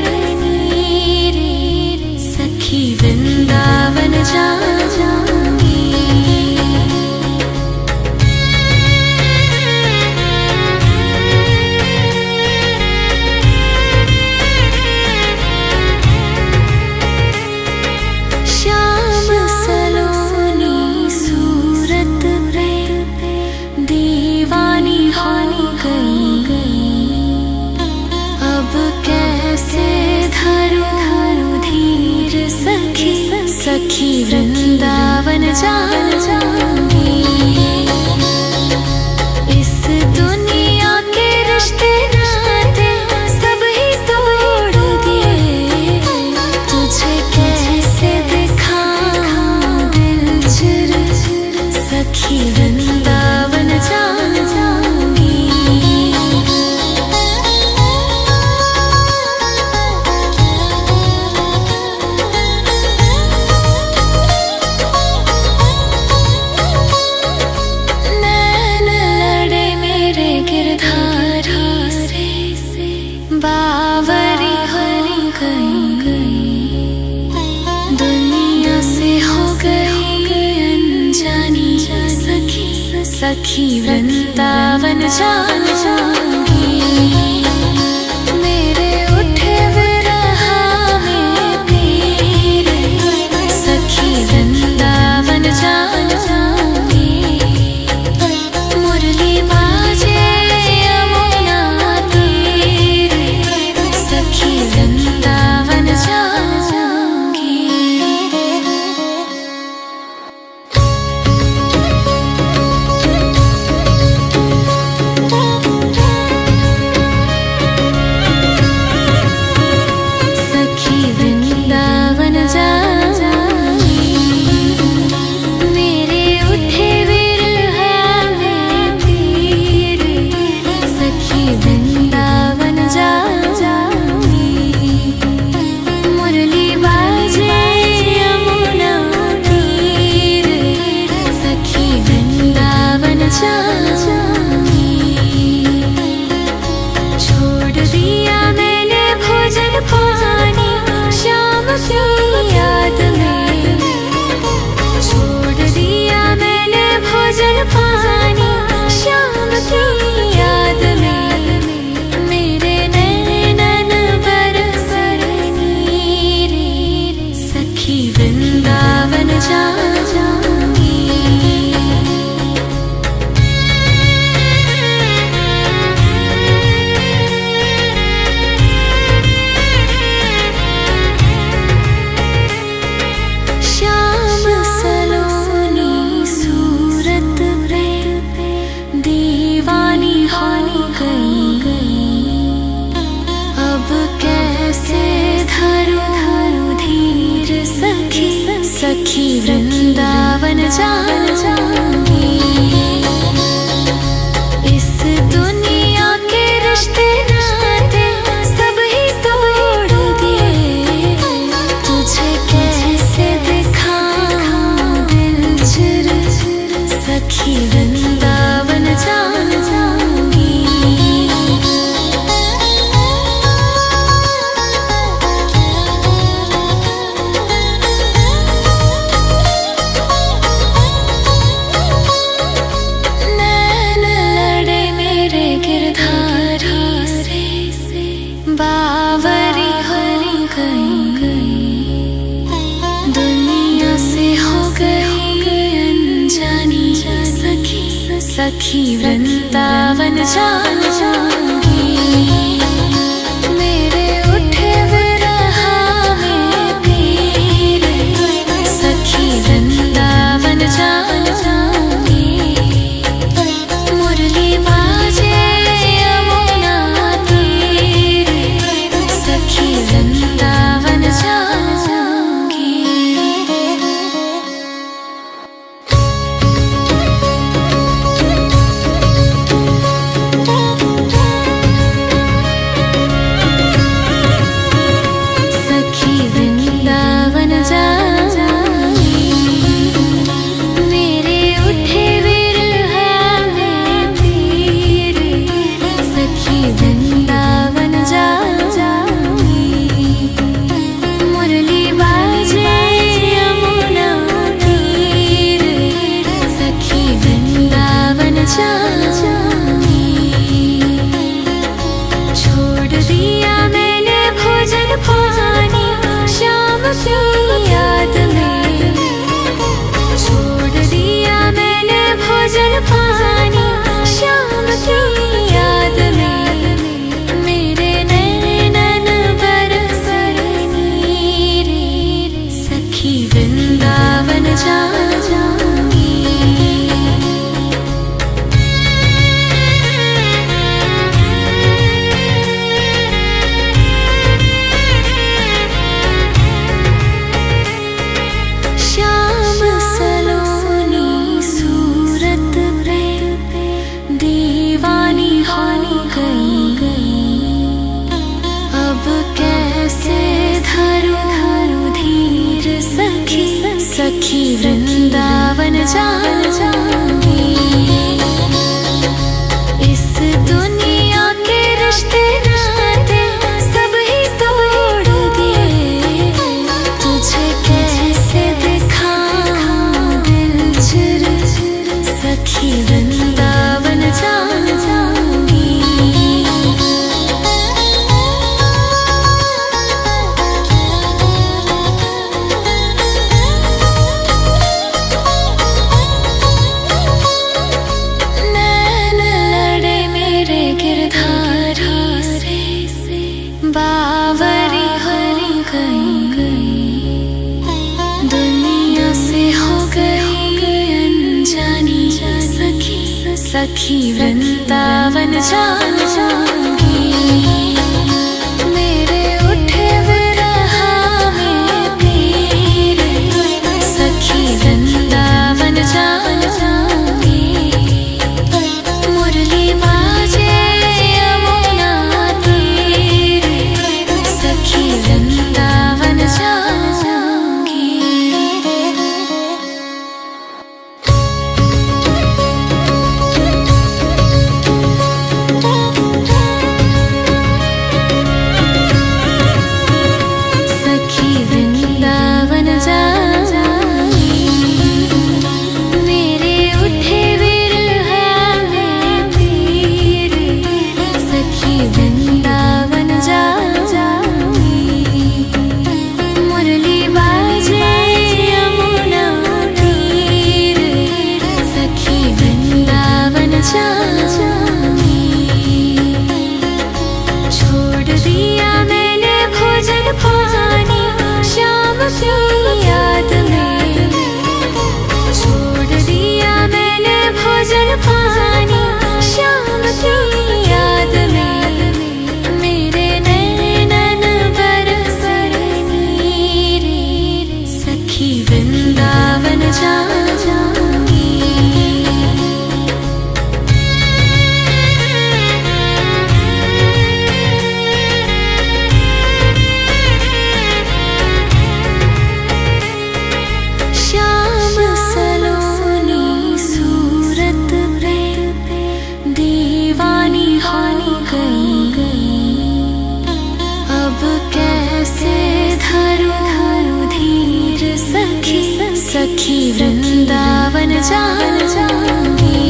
नीर, सखी वृंदावन जाऊंगी। सखी वृंदावन जाऊंगी। इस दुनिया के रिश्ते नाते सब ही तोड़ दिए, तुझे कैसे दिखाऊं दिल चिर, सखी वृंदावन जाऊंगी। बावरी हो गई दुनिया से, हो गई अनजानी सखी, सखी वृंदावन जाऊंगी। मेरे उठे विरह में पीर, सखी वृंदावन जाऊंगी। मुरली बाजे यमुना तीर, सखी वृंदावन जाऊंगी। सखी वृंदावन जाऊंगी। मेरे उठे विरह में पीर, सखी वृंदावन जाऊंगी। मुरली बाजे यमुना तीर, सखी वृंदावन जाऊंगी। छोड़ दिया मैंने भोजन पानी शाम की याद में, छोड़ दिया मैंने भोजन पानी शाम की याद में। मेरे नैनन बरस नीर, सखी वृंदावन जाऊंगी। सखी वृंदावन जाऊंगी। इस दुनिया के रिश्ते नाते सब ही तोड़ दिए, तुझे कैसे दिखाऊं दिल चिर, सखी वृंदावन जाऊंगी। बावरी हो गई दुनिया से, हो गई अनजानी सखी, सखी वृंदावन जाऊंगी। मेरे उठे विरह में पीर, सखी वृंदावन जाऊंगी। मुरली बाजे यमुना तीर, सखी वृंदावन जाऊंगी। सखी वृंदावन जाऊंगी। मेरे उठे विरह में पीर, सखी वृंदावन जाऊंगी। मुरली बाजे यमुना तीर, सखी वृंदावन जाऊंगी। छोड़ दिया मैंने भोजन पानी शाम की याद में, छोड़ दिया मैंने भोजन पानी शाम की याद में। मेरे नैनन बरस नीर, सखी वृंदावन जाऊंगी। श्याम सलोनी सूरत पे दीवानी हो गई, अब कैसे धरूं धीर, सखी, सखी वृंदावन जाऊंगी।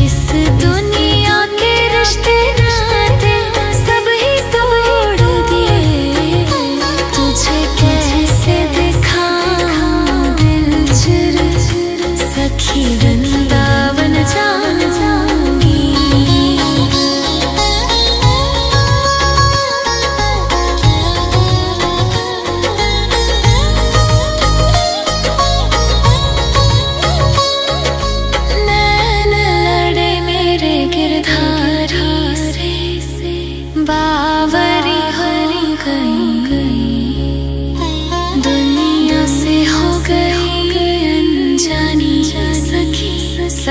इस दुनिया के रिश्ते नाते सब ही तोड़ दिए, तुझे कैसे दिखाऊं दिल चिर, सखी वृंदावन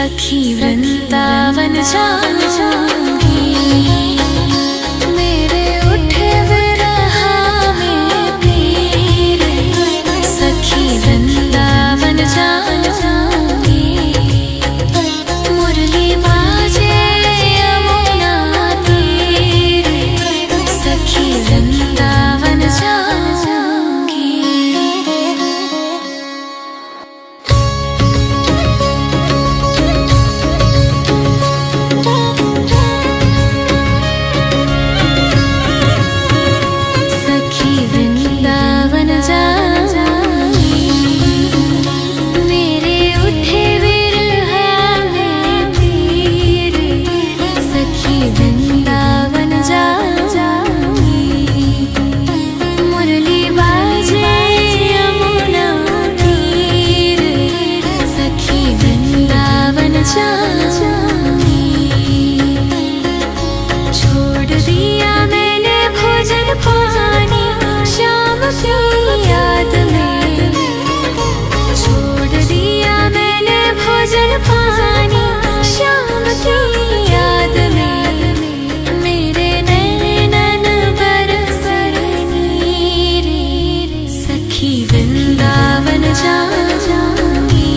सखी वृंदावन जाऊंगी। मेरे उठे विरह में पीर, सखी वृंदावन जाऊंगी। मुरली बाजे यमुना तीर, सखी वृंदावन जाऊंगी। छोड़ दिया मैंने भोजन पानी शाम की याद में, छोड़ दिया मैंने भोजन पानी शाम की याद में। मेरे नैनन बरस नीर, सखी वृंदावन जाऊंगी।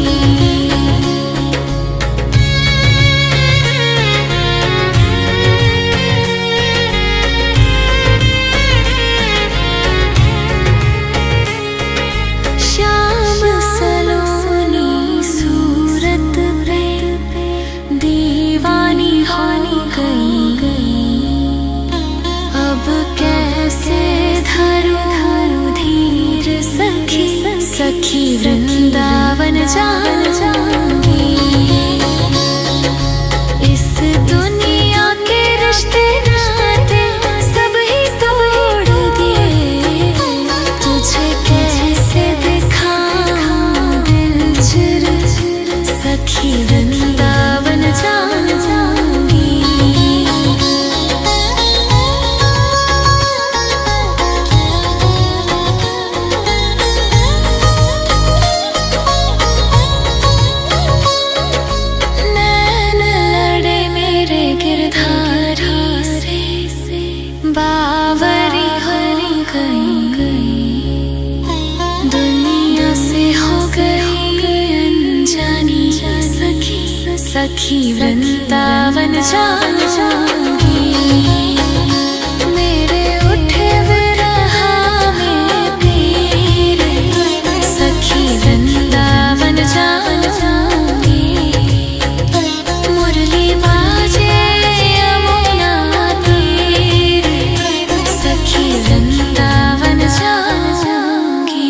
सखी वृंदावन जाऊंगी। इस दुनिया के रिश्ते नाते सब ही तोड़ दिए, तुझे कैसे दिखाऊं दिल चिर, सखी वृंदावन जाऊंगी। बावरी हो गई दुनिया से, हो गई अनजानी सखी, सखी वृंदावन जाऊंगी। मेरे उठे विरह में पीर, सखी वृंदावन जाऊंगी। मुरली बाजे यमुना तीर, सखी वृंदावन जाऊंगी।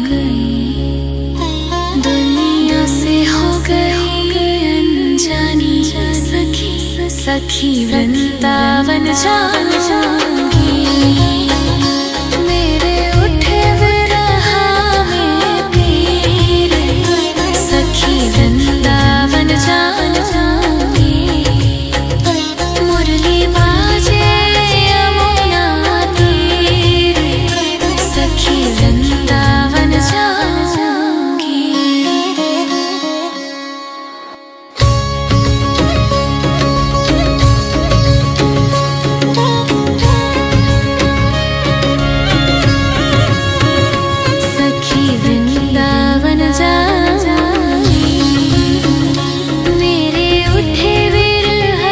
गई, दुनिया से हो गई अनजानी सखी, सखी वृंदावन जाऊंगी। मेरे उठे विरह में पीर, सखी वृंदावन जाऊंगी। मुरली बाजे यमुना तीर, सखी वृंदावन जाऊंगी। सखी वृंदावन जाऊंगी। मेरे उठे विरह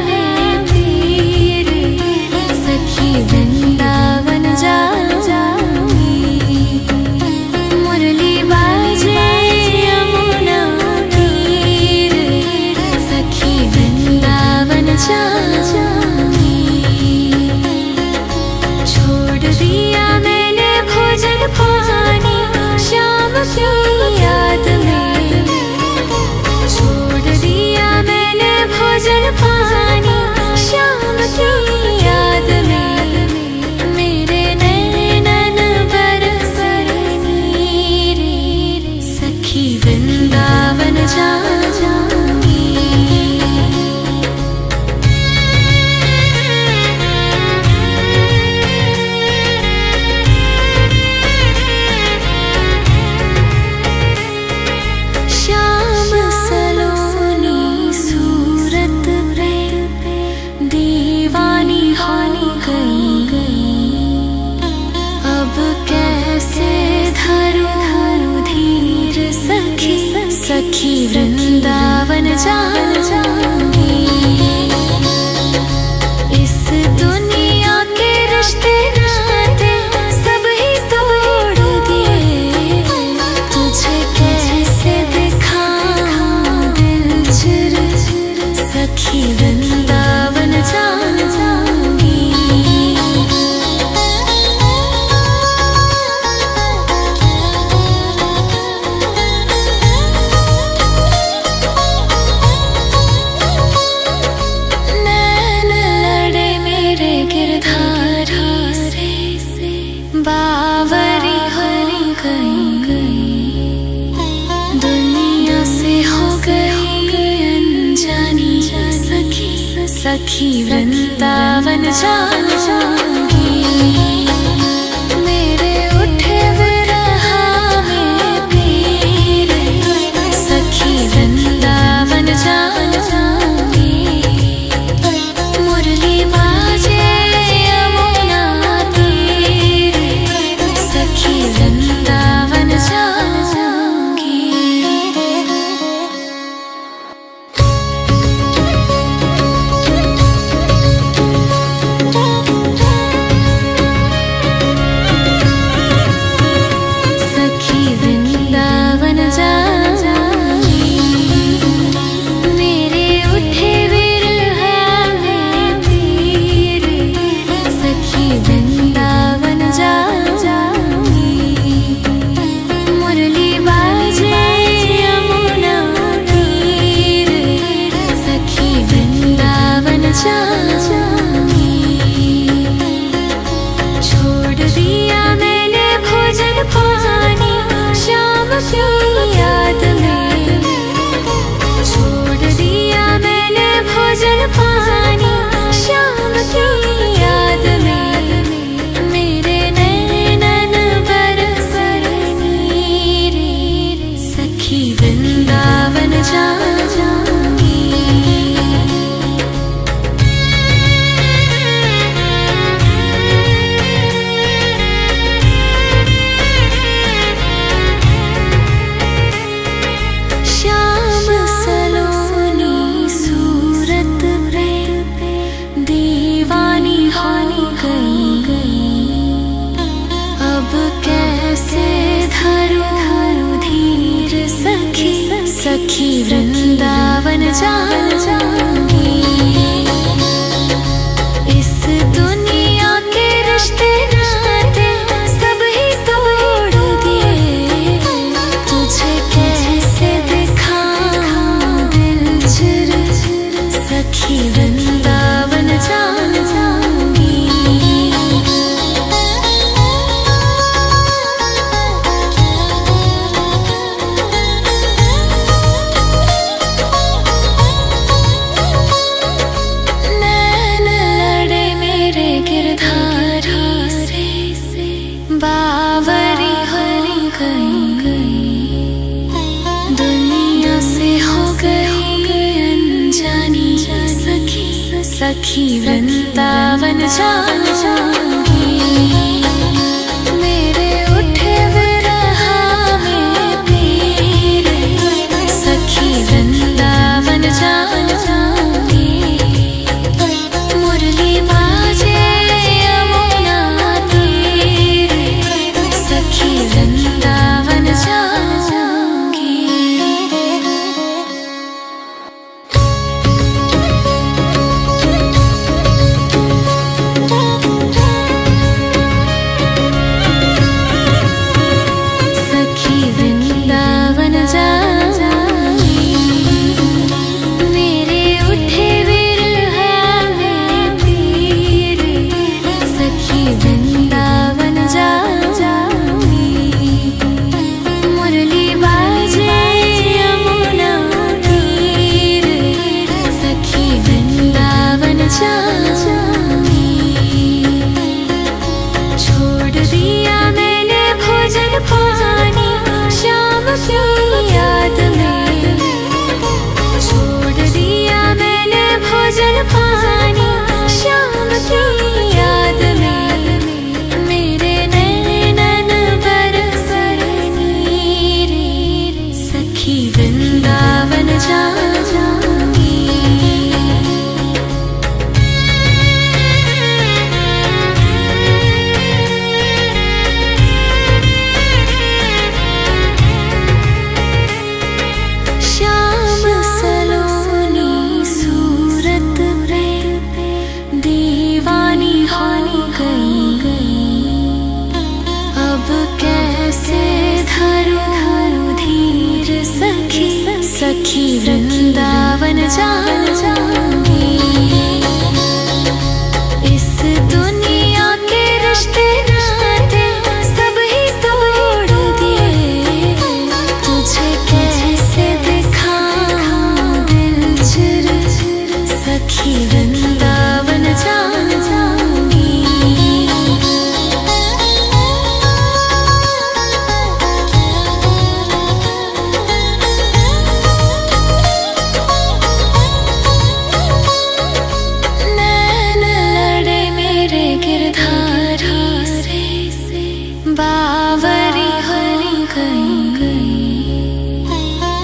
में पीर, सखी वृंदावन जाऊंगी। मुरली बाजे यमुना तीर, सखी वृंदावन जाऊंगी। छोड़ दिया मैंने भोजन पानी श्याम की याद में, छोड़ दिया मैंने भोजन पानी श्याम की याद में। मेरे नैनन बरसे नीर, सखी वृंदावन जाऊंगी। श्याम सलोनी सूरत पे दीवानी हो गई, अब कैसे धरूं धीर सखी, सखी वृंदावन जाऊंगी। इस दुनिया के रिश्ते नाते सब ही तोड़ दिए, तुझे कैसे दिखाऊं दिल चिर, सखी वृंदावन जाऊंगी। नैन लड़े मेरे गिरधारी से, बावरी हो गई, दुनिया से हो गई अनजानी सखी, सखी वृंदावन जाऊंगी। मेरे उठे विरह में पीर, सखी वृंदावन जाऊंगी। मुरली बाजे यमुना तीर, सखी वृंदावन जाऊंगी। सखी वृंदावन जाऊंगी। मेरे उठे विरह में पीर, सखी वृंदावन जाऊंगी। मुरली बाजे यमुना तीर, सखी वृंदावन जाऊंगी। छोड़ दिया मैंने भोजन पानी श्याम की याद में, छोड़ दिया मैंने भोजन पानी श्याम की याद में। मेरे नैनन बरसे नीर, सखी वृंदावन जाऊंगी। श्याम सलोनी सूरत पे दीवानी हो गई, अब कैसे धरूं धीर सखी, सखी वृंदावन जाऊंगी। इस दुनिया के रिश्ते नाते सब ही तोड़ दिए, सखी वृंदावन जाऊंगी। मेरे उठे विरह में पीर, सखी वृंदावन जाऊंगी। मुरली बाजे यमुना तीर, सखी वृंदावन जाऊंगी। छोड़ दिया मैंने भोजन पानी शाम की याद में, छोड़ दिया मैंने भोजन पानी शाम की याद में। मेरे नैनन बरसे नीर, सखी वृंदावन जाऊंगी। सखी वृंदावन जाऊंगी। इस दुनिया के रिश्ते नाते सब ही तोड़ दिए, तुझे कैसे दिखाऊं दिल चिर, सखी वृंदावन जाऊंगी। बावरी हो गई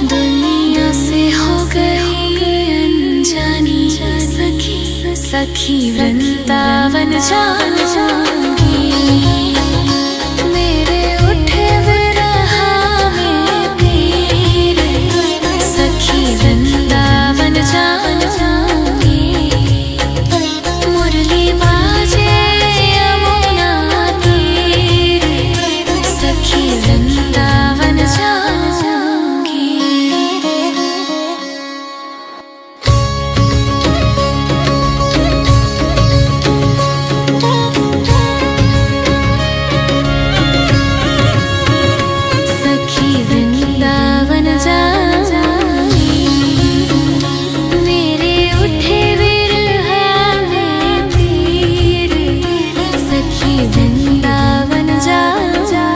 दुनिया से, हो गई अनजानी सखी, सखी वृंदावन जाऊंगी। मेरे उठे विरह में पीर, सखी वृंदावन जाऊंगी। मुरली बाजे यमुना तीर, सखी वृंदावन जाऊंगी। सखी वृंदावन जाऊंगी। मेरे उठे विरह में पीर, सखी वृंदावन जाऊंगी।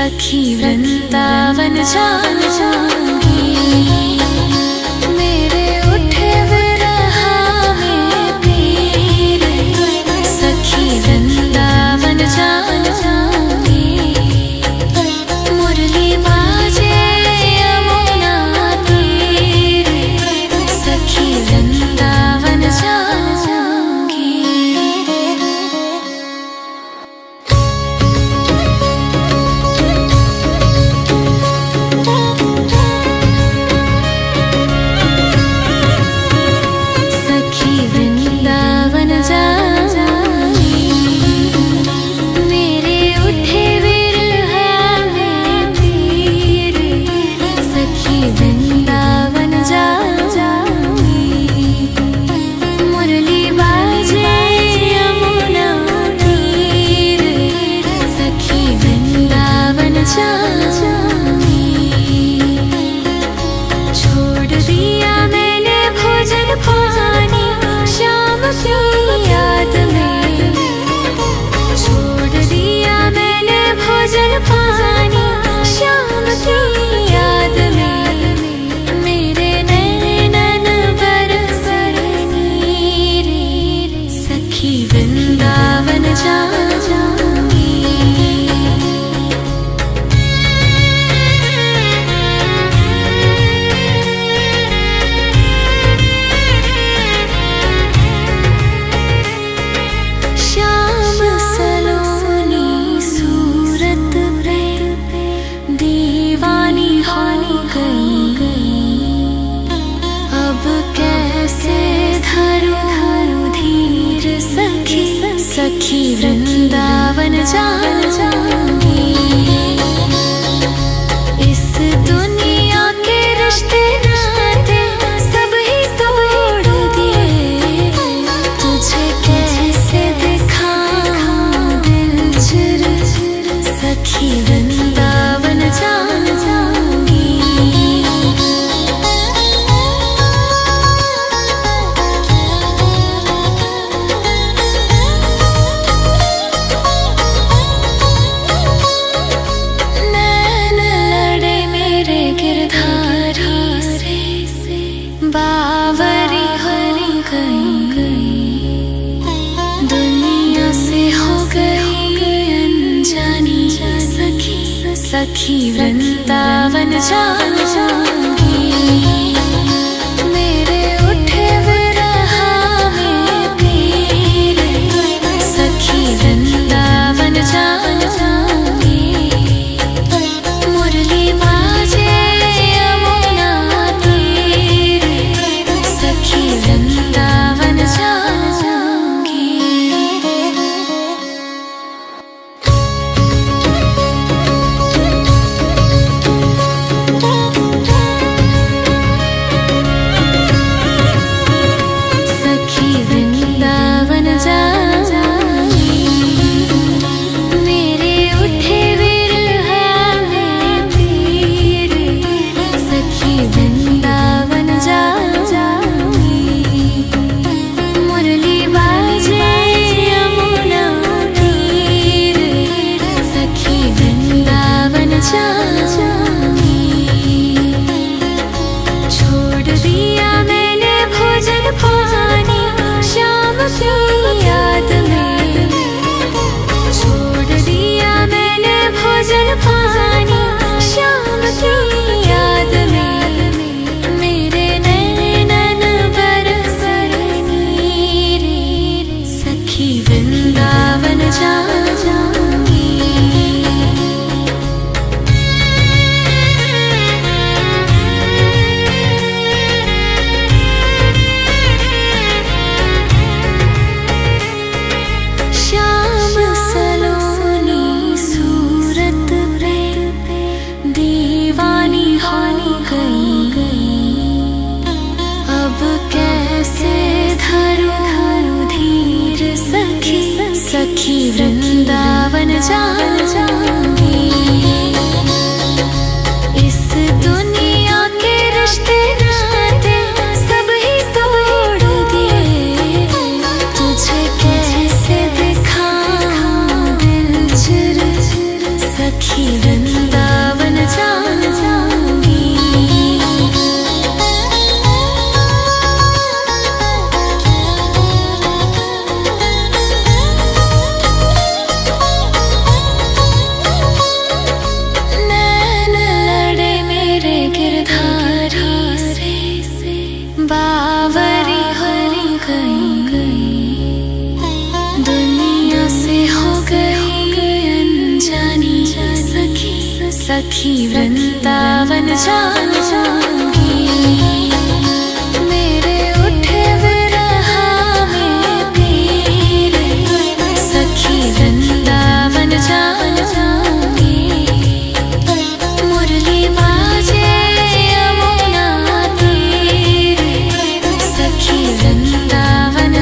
सखी वृंदावन जाऊंगी। मेरे उठे विरह में पीर, सखी वृंदावन जाऊंगी। मुरली बाजे यमुना तीर, सखी वृंदावन जाऊंगी। छोड़ दिया मैंने भोजन पानी शाम की याद में, छोड़ दिया मैंने भोजन पानी शाम की याद में। मेरे नैनन बरसे नीर, सखी वृंदावन जाऊंगी। सखी वृंदावन जाऊंगी। इस दुनिया के रिश्ते नाते सब ही तोड़ दिए, तुझे कैसे दिखाऊं दिल चिर, सखी वृंदावन जाऊंगी। बावरी हो गई दुनिया से, हो गई अनजानी सखी, सखी वृंदावन जाऊंगी। मेरे उठे विरह में पीर, सखी वृंदावन जाऊंगी। मुरली बाजे यमुना तीर, सखी वृंदावन जाऊंगी। सखी वृंदावन जाऊंगी। मेरे उठे विरह में पीर, सखी वृंदावन जाऊंगी। मुरली बाजे यमुना तीर, सखी वृंदावन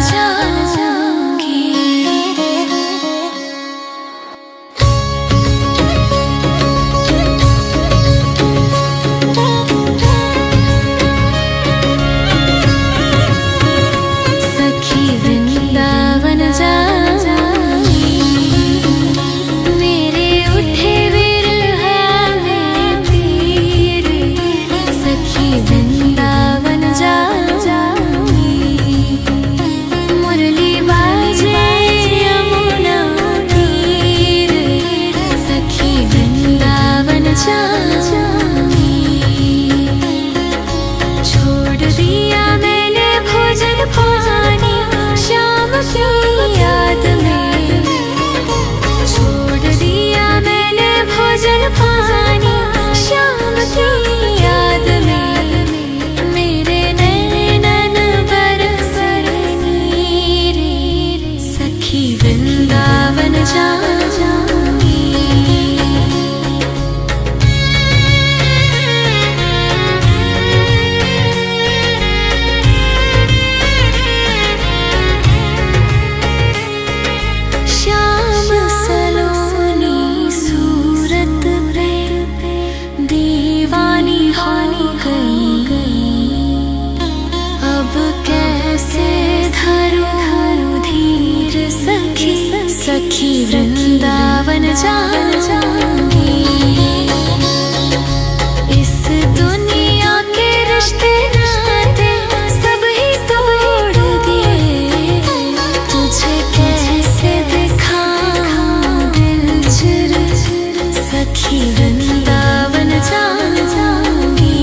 जाऊंगी। छोड़ दिया मैंने भोजन पानी शाम की याद में, छोड़ दिया मैंने भोजन पानी शाम की याद में। मेरे नैनन बरस नीर, सखी वृंदावन जाऊंगी। सखी वृंदावन जाऊंगी। इस दुनिया के रिश्ते नाते सब ही तोड़ दिए, तुझे कैसे दिखाऊं दिल चिर, सखी वृंदावन जाऊंगी।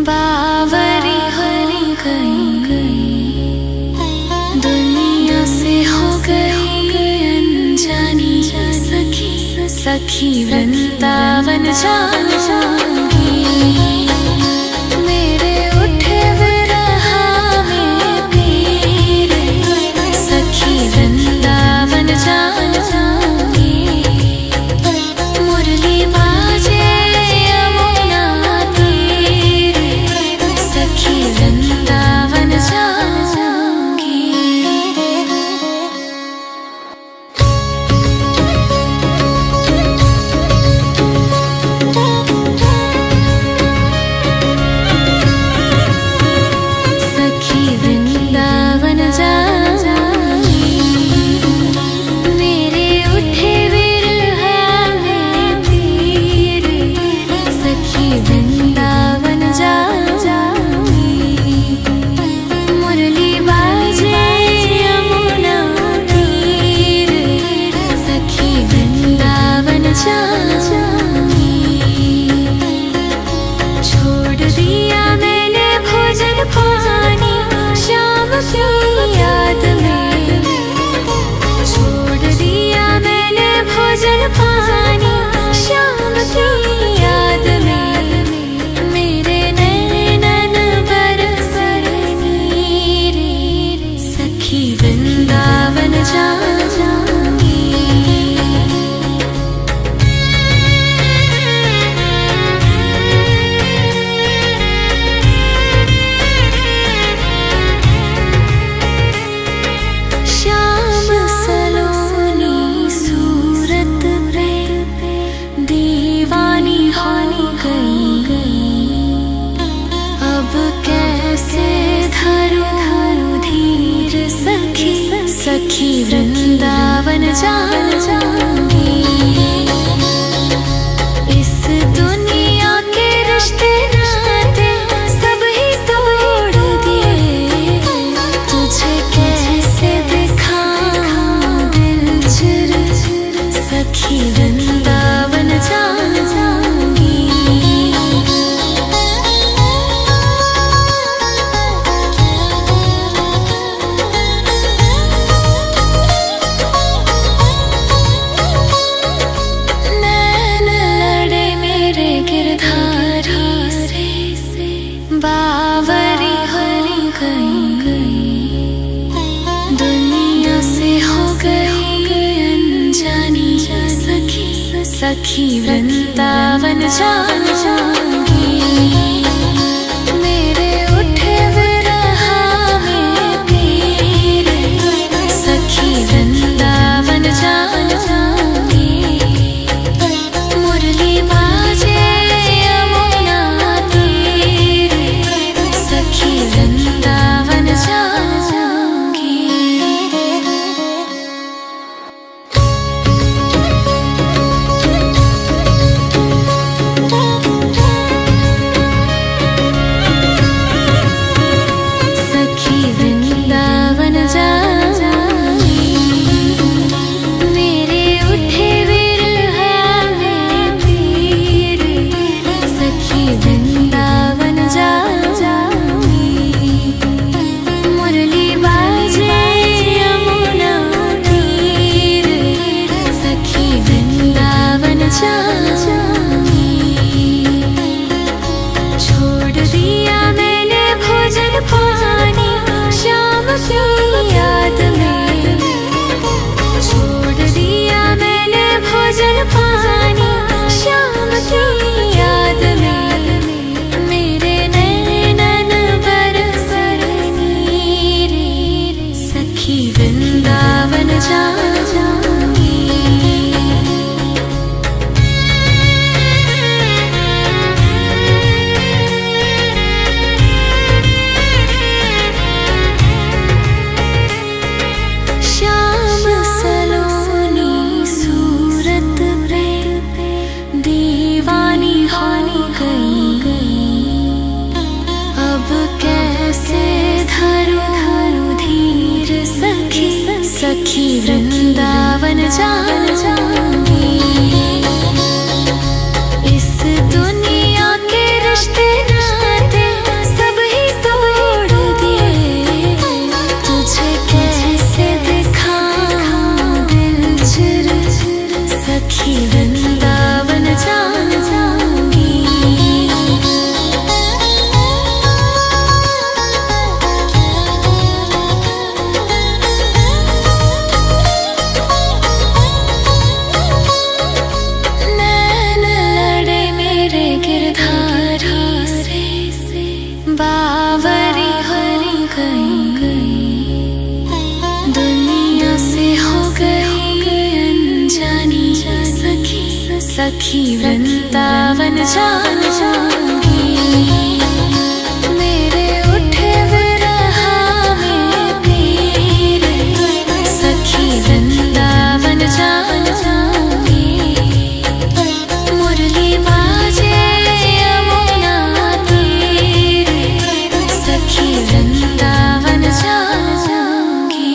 बावरी हो गई दुनिया से, हो गई अनजानी सखी, सखी वृंदावन जाऊंगी। मेरे उठे विरह में पीर, सखी वृंदावन जाऊंगी। मुरली बाजे यमुना तीर, सखी वृंदावन जाऊंगी। सखी वृंदावन जाऊंगी। मेरे उठे विरह में पीर, सखी वृंदावन जाऊंगी। मुरली बाजे यमुना तीर, सखी वृंदावन जाऊंगी। छोड़ दिया मैंने भोजन पानी शाम की याद में, छोड़ दिया मैंने भोजन पानी शाम की याद में। मेरे नैनन बरस नीर, सखी वृंदावन जाऊंगी। सखी वृंदावन जाऊंगी। इस दुनिया के रिश्ते नाते सब ही तोड़ दिए, तुझे कैसे दिखाऊं दिल चिर, सखी वृंदावन जाऊंगी। बावरी हो गई दुनिया से, हो गई अनजानी सखी, सखी वृंदावन जाऊंगी। मेरे उठे विरह में पीर, सखी वृंदावन जाऊंगी। मुरली बाजे यमुना तीर, सखी वृंदावन जाऊंगी।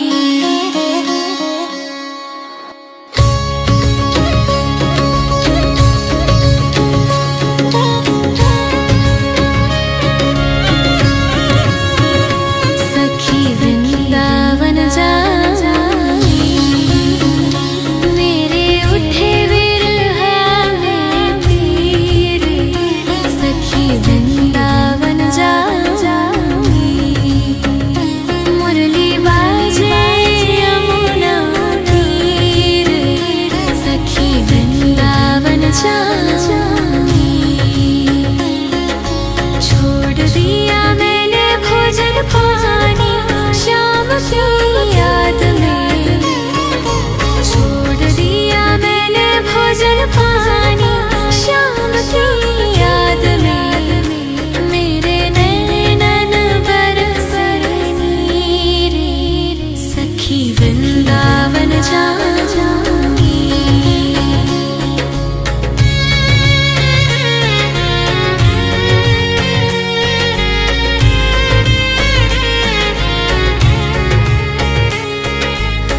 सखी वृंदावन जाऊंगी। मेरे उठे विरह में पीर, सखी वृंदावन जाऊंगी। मुरली बाजे यमुना तीर, सखी वृंदावन जाऊंगी। छोड़ दिया मैंने भोजन पानी शाम की याद में, छोड़ दिया मैंने भोजन पानी शाम की याद में। मेरे नैनन बरस नीर, सखी वृंदावन जाऊंगी।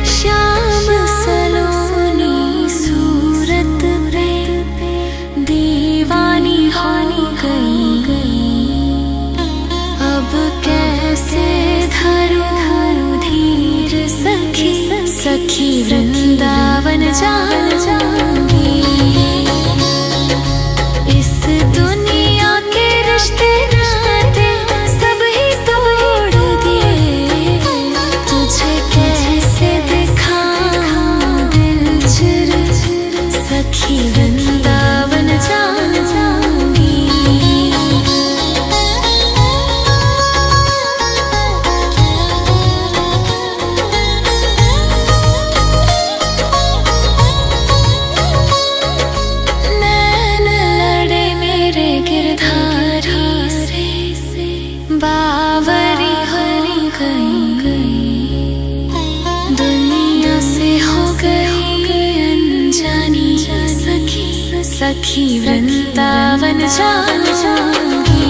शाम सलोनी सूरत पे दीवानी हो गई, अब कैसे धरूं धीर, सखी, सखी वृंदावन जाऊंगी। इस दुनिया के रिश्ते नाते सब ही तोड़ दिए, तुझे कैसे दिखाऊं दिल चिर, सखी वृंदावन सखी वृंदावन जाऊंगी।